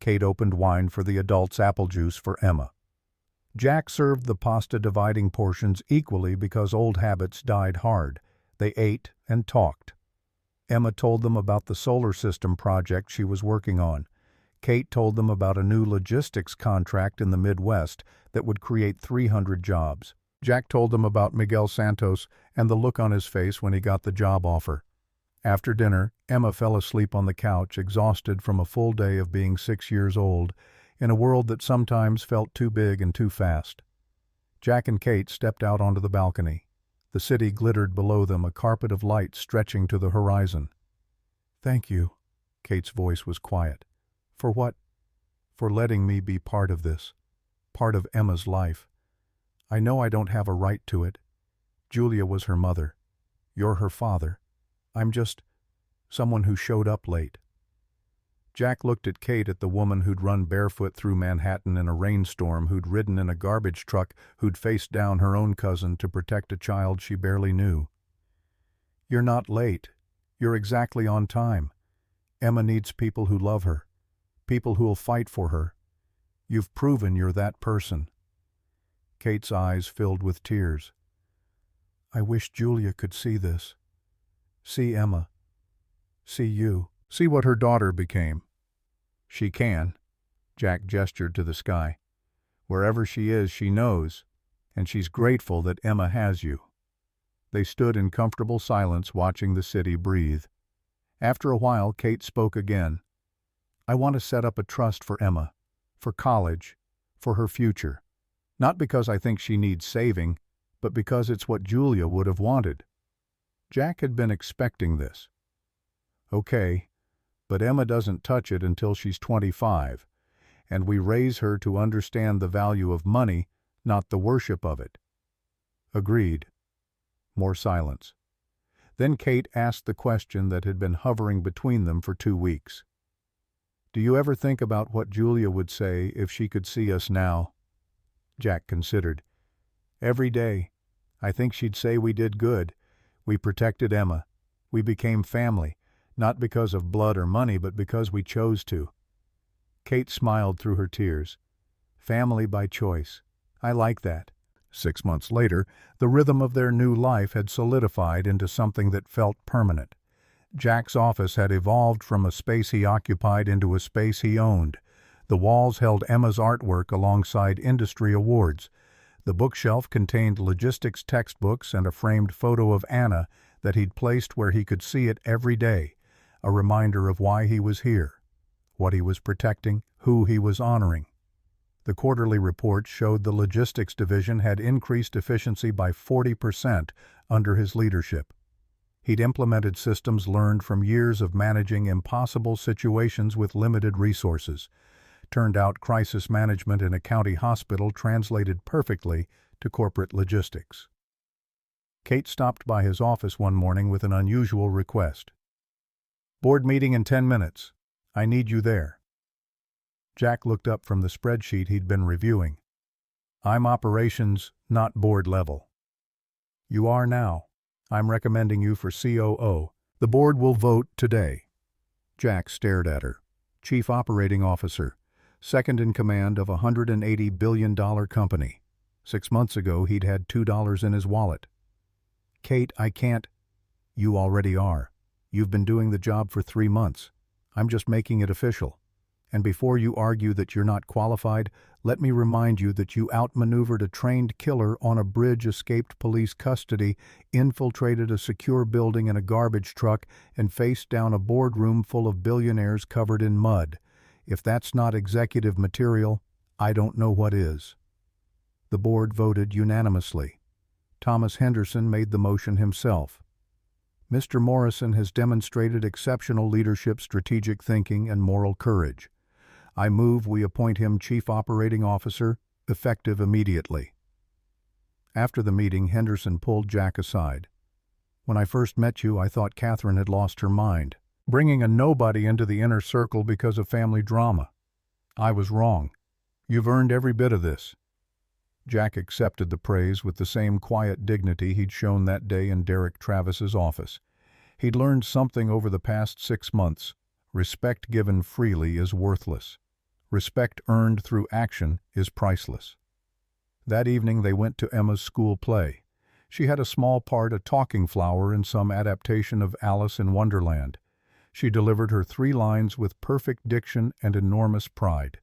Kate opened wine for the adults, apple juice for Emma. Jack served the pasta, dividing portions equally because old habits died hard. They ate and talked. Emma told them about the solar system project she was working on. Kate told them about a new logistics contract in the Midwest that would create 300 jobs. Jack told them about Miguel Santos and the look on his face when he got the job offer. After dinner, Emma fell asleep on the couch, exhausted from a full day of being 6 years old, in a world that sometimes felt too big and too fast. Jack and Kate stepped out onto the balcony. The city glittered below them, a carpet of light stretching to the horizon. "Thank you," Kate's voice was quiet. "For what?" "For letting me be part of this, part of Emma's life. I know I don't have a right to it. Julia was her mother. You're her father. I'm just someone who showed up late." Jack looked at Kate, at the woman who'd run barefoot through Manhattan in a rainstorm, who'd ridden in a garbage truck, who'd faced down her own cousin to protect a child she barely knew. "You're not late. You're exactly on time. Emma needs people who love her, people who'll fight for her. You've proven you're that person." Kate's eyes filled with tears. "I wish Julia could see this. See Emma. See what her daughter became. She can. Jack gestured to the sky. Wherever she is, she knows, and she's grateful that Emma has you. They stood in comfortable silence watching the city breathe. After a while, Kate spoke again. I want to set up a trust for Emma, for college, for her future. Not because I think she needs saving, but because it's what Julia would have wanted. Jack had been expecting this. Okay, but Emma doesn't touch it until she's 25, and we raise her to understand the value of money, not the worship of it. Agreed. More silence. Then Kate asked the question that had been hovering between them for 2 weeks. Do you ever think about what Julia would say if she could see us now? Jack considered. Every day. I think she'd say we did good. We protected Emma. We became family, not because of blood or money, but because we chose to. Kate smiled through her tears. Family by choice. I like that. 6 months later, the rhythm of their new life had solidified into something that felt permanent. Jack's office had evolved from a space he occupied into a space he owned. The walls held Emma's artwork alongside industry awards. The bookshelf contained logistics textbooks and a framed photo of Anna that he'd placed where he could see it every day, a reminder of why he was here, what he was protecting, who he was honoring. The quarterly reports showed the logistics division had increased efficiency by 40% under his leadership. He'd implemented systems learned from years of managing impossible situations with limited resources. Turned out crisis management in a county hospital translated perfectly to corporate logistics. Kate stopped by his office one morning with an unusual request. Board meeting in 10 minutes. I need you there. Jack looked up from the spreadsheet he'd been reviewing. I'm operations, not board level. You are now. I'm recommending you for COO. The board will vote today. Jack stared at her. Chief Operating Officer. Second in command of a $180 billion company. 6 months ago, he'd had $2 in his wallet. Kate, I can't. You already are. You've been doing the job for 3 months. I'm just making it official. And before you argue that you're not qualified, let me remind you that you outmaneuvered a trained killer on a bridge, escaped police custody, infiltrated a secure building in a garbage truck, and faced down a boardroom full of billionaires covered in mud. If that's not executive material, I don't know what is. The board voted unanimously. Thomas Henderson made the motion himself. Mr. Morrison has demonstrated exceptional leadership, strategic thinking, and moral courage. I move we appoint him Chief Operating Officer, effective immediately. After the meeting, Henderson pulled Jack aside. When I first met you, I thought Catherine had lost her mind, bringing a nobody into the inner circle because of family drama. I was wrong. You've earned every bit of this. Jack accepted the praise with the same quiet dignity he'd shown that day in Derek Travis's office. He'd learned something over the past 6 months. Respect given freely is worthless. Respect earned through action is priceless. That evening they went to Emma's school play. She had a small part, a talking flower in some adaptation of Alice in Wonderland. She delivered her 3 lines with perfect diction and enormous pride.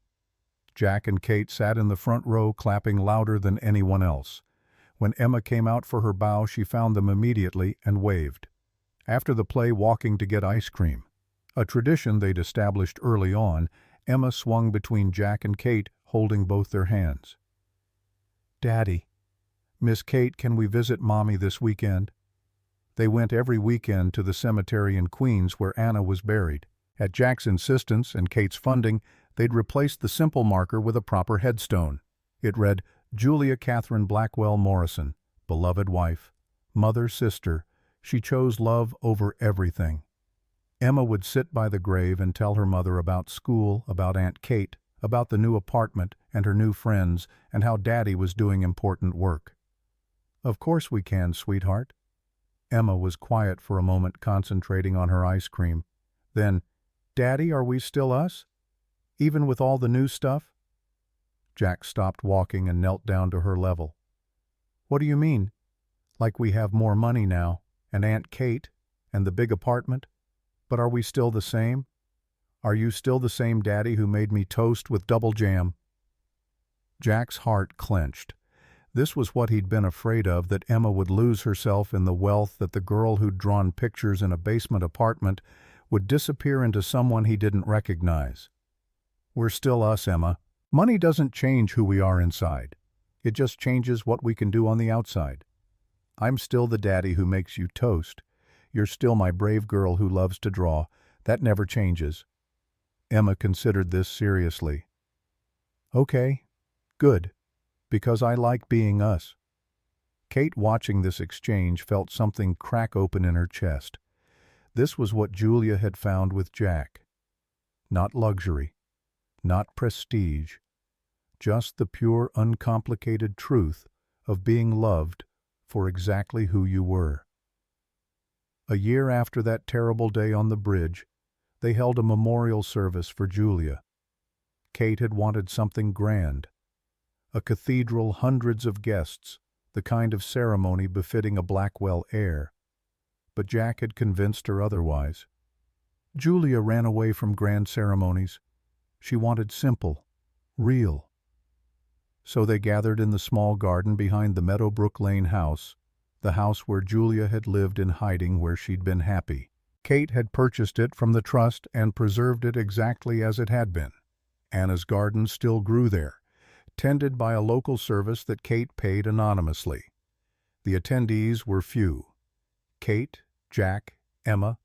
Jack and Kate sat in the front row, clapping louder than anyone else. When Emma came out for her bow, she found them immediately and waved. After the play, walking to get ice cream. A tradition they'd established early on, Emma swung between Jack and Kate, holding both their hands. Daddy, Miss Kate, can we visit Mommy this weekend? They went every weekend to the cemetery in Queens where Anna was buried. At Jack's insistence and Kate's funding, they'd replaced the simple marker with a proper headstone. It read, Julia Catherine Blackwell Morrison, beloved wife, mother, sister. She chose love over everything. Emma would sit by the grave and tell her mother about school, about Aunt Kate, about the new apartment and her new friends, and how Daddy was doing important work. Of course we can, sweetheart. Emma was quiet for a moment, concentrating on her ice cream. Then, Daddy, are we still us? Even with all the new stuff? Jack stopped walking and knelt down to her level. What do you mean? Like we have more money now, and Aunt Kate, and the big apartment? But are we still the same? Are you still the same daddy who made me toast with double jam? Jack's heart clenched. This was what he'd been afraid of, that Emma would lose herself in the wealth, that the girl who'd drawn pictures in a basement apartment would disappear into someone he didn't recognize. We're still us, Emma. Money doesn't change who we are inside. It just changes what we can do on the outside. I'm still the daddy who makes you toast. You're still my brave girl who loves to draw. That never changes. Emma considered this seriously. Okay, good, because I like being us. Kate, watching this exchange, felt something crack open in her chest. This was what Julia had found with Jack. Not luxury, not prestige, just the pure, uncomplicated truth of being loved for exactly who you were. A year after that terrible day on the bridge, they held a memorial service for Julia. Kate had wanted something grand. A cathedral, hundreds of guests, the kind of ceremony befitting a Blackwell heir. But Jack had convinced her otherwise. Julia ran away from grand ceremonies. She wanted simple, real. So they gathered in the small garden behind the Meadowbrook Lane house, the house where Julia had lived in hiding, where she'd been happy. Kate had purchased it from the trust and preserved it exactly as it had been. Anna's garden still grew there, tended by a local service that Kate paid anonymously. The attendees were few: Kate, Jack, Emma,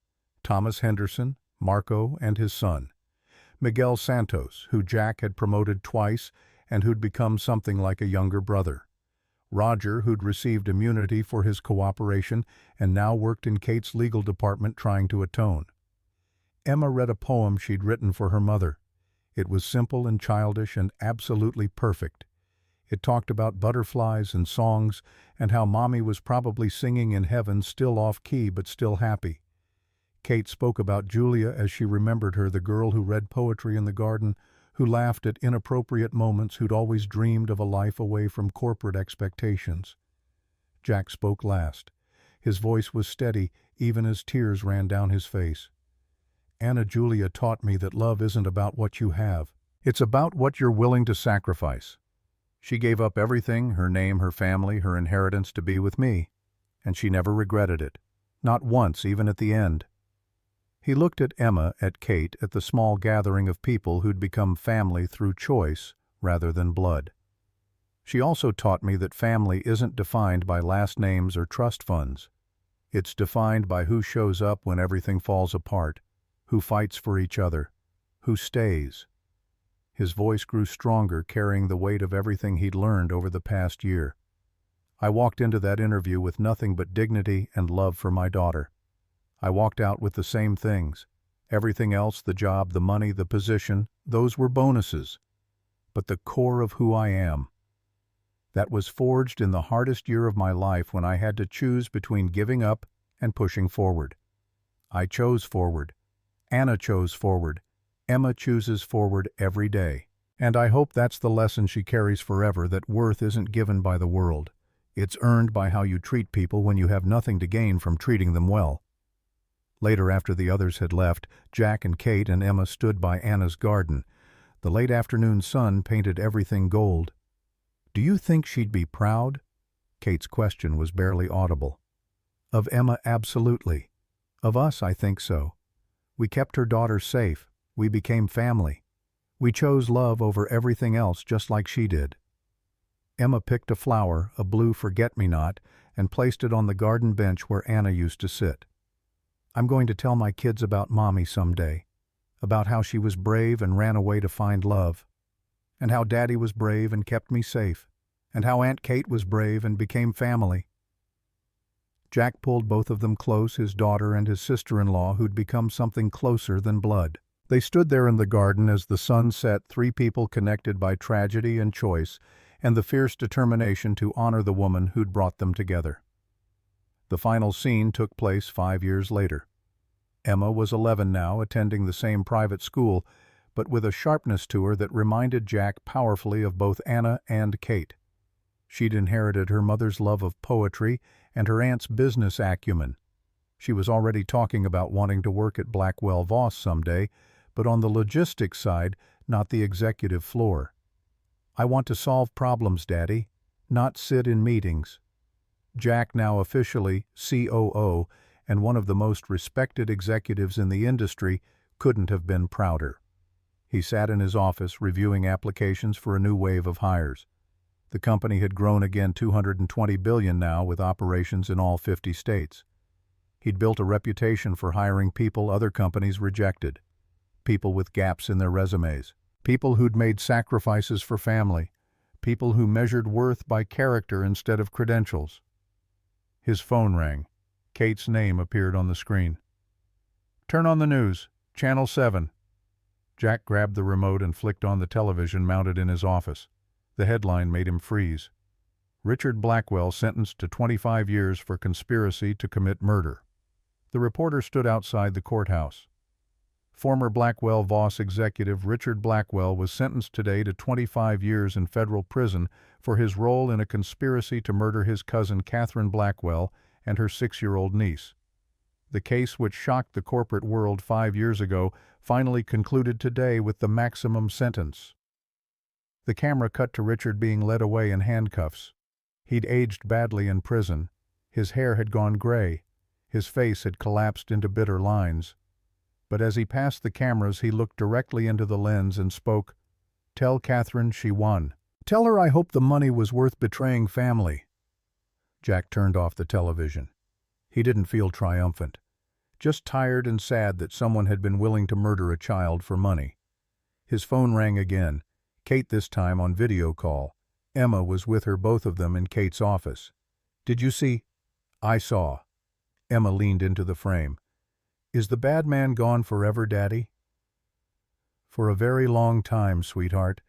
Thomas Henderson, Marco and his son, Miguel Santos, who Jack had promoted twice and who'd become something like a younger brother, Roger, who'd received immunity for his cooperation and now worked in Kate's legal department trying to atone. Emma read a poem she'd written for her mother. It was simple and childish and absolutely perfect. It talked about butterflies and songs and how Mommy was probably singing in heaven, still off-key but still happy. Kate spoke about Julia as she remembered her, the girl who read poetry in the garden, who laughed at inappropriate moments, who'd always dreamed of a life away from corporate expectations. Jack spoke last. His voice was steady, even as tears ran down his face. Anna Julia taught me that love isn't about what you have. It's about what you're willing to sacrifice. She gave up everything, her name, her family, her inheritance, to be with me, and she never regretted it. Not once, even at the end. He looked at Emma, at Kate, at the small gathering of people who'd become family through choice rather than blood. She also taught me that family isn't defined by last names or trust funds. It's defined by who shows up when everything falls apart, who fights for each other, who stays. His voice grew stronger, carrying the weight of everything he'd learned over the past year. I walked into that interview with nothing but dignity and love for my daughter. I walked out with the same things. Everything else, the job, the money, the position, those were bonuses. But the core of who I am, that was forged in the hardest year of my life when I had to choose between giving up and pushing forward. I chose forward. Anna chose forward. Emma chooses forward every day. And I hope that's the lesson she carries forever, that worth isn't given by the world. It's earned by how you treat people when you have nothing to gain from treating them well. Later, after the others had left, Jack and Kate and Emma stood by Anna's garden. The late afternoon sun painted everything gold. Do you think she'd be proud? Kate's question was barely audible. Of Emma, absolutely. Of us, I think so. We kept her daughter safe. We became family. We chose love over everything else, just like she did. Emma picked a flower, a blue forget-me-not, and placed it on the garden bench where Anna used to sit. I'm going to tell my kids about Mommy someday, about how she was brave and ran away to find love, and how Daddy was brave and kept me safe, and how Aunt Kate was brave and became family. Jack pulled both of them close, his daughter and his sister-in-law, who'd become something closer than blood. They stood there in the garden as the sun set, three people connected by tragedy and choice, and the fierce determination to honor the woman who'd brought them together. The final scene took place 5 years later. Emma was 11 now, attending the same private school, but with a sharpness to her that reminded Jack powerfully of both Anna and Kate. She'd inherited her mother's love of poetry and her aunt's business acumen. She was already talking about wanting to work at Blackwell Voss someday, but on the logistics side, not the executive floor. "I want to solve problems, Daddy, not sit in meetings." Jack, now officially COO and one of the most respected executives in the industry, couldn't have been prouder. He sat in his office reviewing applications for a new wave of hires. The company had grown again $220 billion now, with operations in all 50 states. He'd built a reputation for hiring people other companies rejected. People with gaps in their resumes. People who'd made sacrifices for family. People who measured worth by character instead of credentials. His phone rang. Kate's name appeared on the screen. "Turn on the news. Channel 7. Jack grabbed the remote and flicked on the television mounted in his office. The headline made him freeze. "Richard Blackwell sentenced to 25 years for conspiracy to commit murder." The reporter stood outside the courthouse. Former Blackwell Voss executive Richard Blackwell was sentenced today to 25 years in federal prison for his role in a conspiracy to murder his cousin Catherine Blackwell and her 6-year-old niece. The case, which shocked the corporate world 5 years ago, finally concluded today with the maximum sentence. The camera cut to Richard being led away in handcuffs. He'd aged badly in prison. His hair had gone gray. His face had collapsed into bitter lines. But as he passed the cameras, he looked directly into the lens and spoke, "Tell Catherine she won. Tell her I hope the money was worth betraying family." Jack turned off the television. He didn't feel triumphant, just tired and sad that someone had been willing to murder a child for money. His phone rang again, Kate this time on video call. Emma was with her, both of them in Kate's office. "Did you see?" "I saw." Emma leaned into the frame. "Is the bad man gone forever, Daddy?" "For a very long time, sweetheart.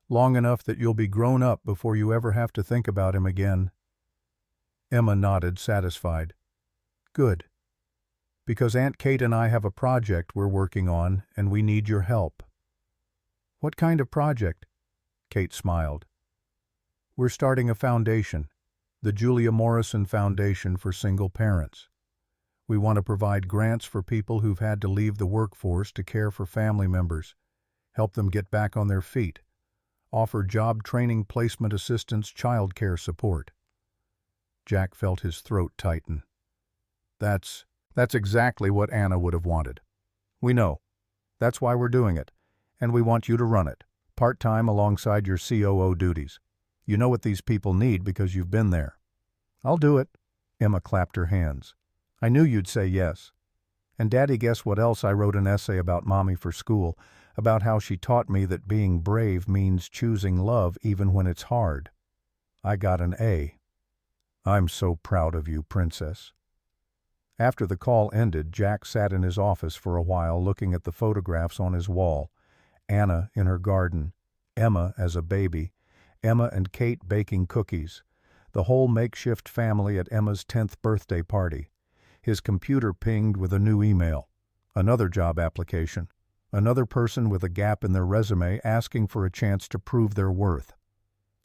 Long enough that you'll be grown up before you ever have to think about him again." Emma nodded, satisfied. "Good. Because Aunt Kate and I have a project we're working on, and we need your help." "What kind of project?" Kate smiled. "We're starting a foundation, the Julia Morrison Foundation for Single Parents. We want to provide grants for people who've had to leave the workforce to care for family members, help them get back on their feet, offer job training, placement assistance, child care support." Jack felt his throat tighten. That's exactly what Anna would have wanted. "We know. That's why we're doing it. And we want you to run it, part-time alongside your COO duties. You know what these people need because you've been there." "I'll do it." Emma clapped her hands. "I knew you'd say yes. And Daddy, guess what else? I wrote an essay about Mommy for school, about how she taught me that being brave means choosing love even when it's hard. I got an A. I'm so proud of you, Princess." After the call ended, Jack sat in his office for a while looking at the photographs on his wall. Anna in her garden, Emma as a baby, Emma and Kate baking cookies, the whole makeshift family at Emma's 10th birthday party. His computer pinged with a new email, another job application, another person with a gap in their resume asking for a chance to prove their worth.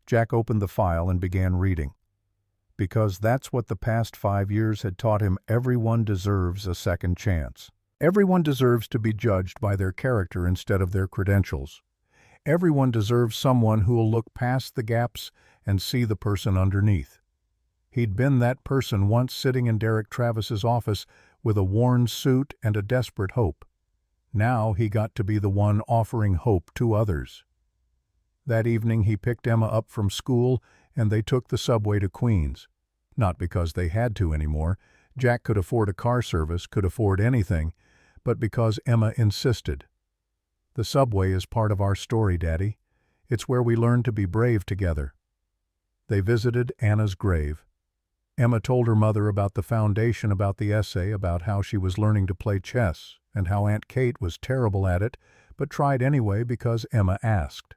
Jack opened the file and began reading. Because that's what the past 5 years had taught him: everyone deserves a second chance. Everyone deserves to be judged by their character instead of their credentials. Everyone deserves someone who'll look past the gaps and see the person underneath. He'd been that person once, sitting in Derek Travis's office with a worn suit and a desperate hope. Now he got to be the one offering hope to others. That evening he picked Emma up from school and they took the subway to Queens. Not because they had to anymore. Jack could afford a car service, could afford anything, but because Emma insisted. "The subway is part of our story, Daddy. It's where we learned to be brave together." They visited Anna's grave. Emma told her mother about the foundation, about the essay, about how she was learning to play chess, and how Aunt Kate was terrible at it, but tried anyway because Emma asked.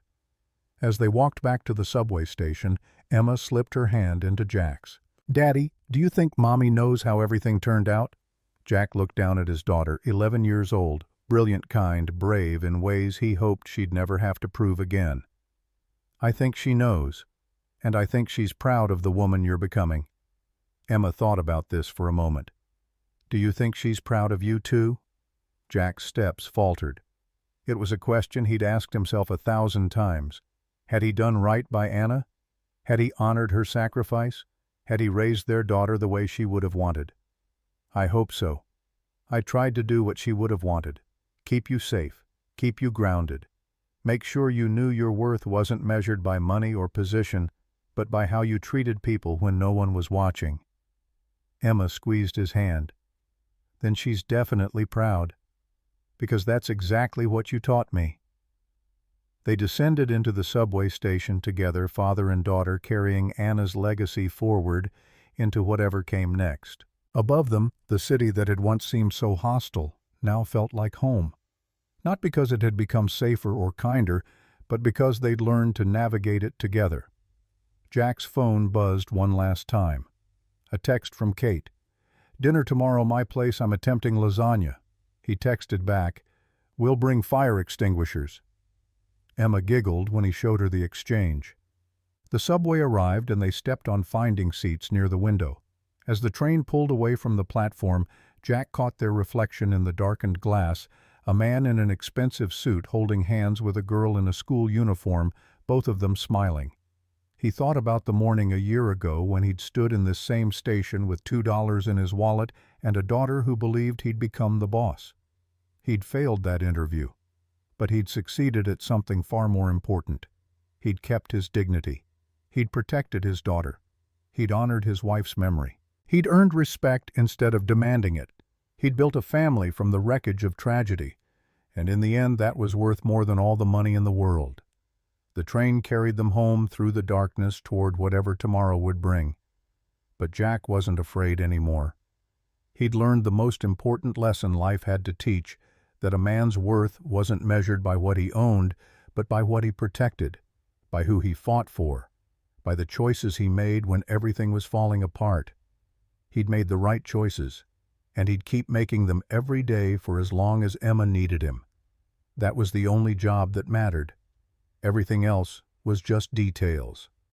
As they walked back to the subway station, Emma slipped her hand into Jack's. "Daddy, do you think Mommy knows how everything turned out?" Jack looked down at his daughter, 11 years old, brilliant, kind, brave in ways he hoped she'd never have to prove again. "I think she knows, and I think she's proud of the woman you're becoming." Emma thought about this for a moment. Do you think she's proud of you too? Jack's steps faltered. It was a question he'd asked himself 1,000 times. Had he done right by Anna? Had he honored her sacrifice? Had he raised their daughter the way she would have wanted? I hope so. I tried to do what she would have wanted. Keep you safe. Keep you grounded. Make sure you knew your worth wasn't measured by money or position, but by how you treated people when no one was watching. Emma squeezed his hand. Then she's definitely proud. Because that's exactly what you taught me. They descended into the subway station together, father and daughter carrying Anna's legacy forward into whatever came next. Above them, the city that had once seemed so hostile now felt like home. Not because it had become safer or kinder, but because they'd learned to navigate it together. Jack's phone buzzed one last time. A text from Kate. "Dinner tomorrow, my place, I'm attempting lasagna." He texted back, "We'll bring fire extinguishers." Emma giggled when he showed her the exchange. The subway arrived and they stepped on finding seats near the window. As the train pulled away from the platform, Jack caught their reflection in the darkened glass, a man in an expensive suit holding hands with a girl in a school uniform, both of them smiling. He thought about the morning a year ago when he'd stood in this same station with $2 in his wallet and a daughter who believed he'd become the boss. He'd failed that interview, but he'd succeeded at something far more important. He'd kept his dignity. He'd protected his daughter. He'd honored his wife's memory. He'd earned respect instead of demanding it. He'd built a family from the wreckage of tragedy, and in the end that was worth more than all the money in the world. The train carried them home through the darkness toward whatever tomorrow would bring. But Jack wasn't afraid anymore. He'd learned the most important lesson life had to teach, that a man's worth wasn't measured by what he owned, but by what he protected, by who he fought for, by the choices he made when everything was falling apart. He'd made the right choices, and he'd keep making them every day for as long as Emma needed him. That was the only job that mattered. Everything else was just details.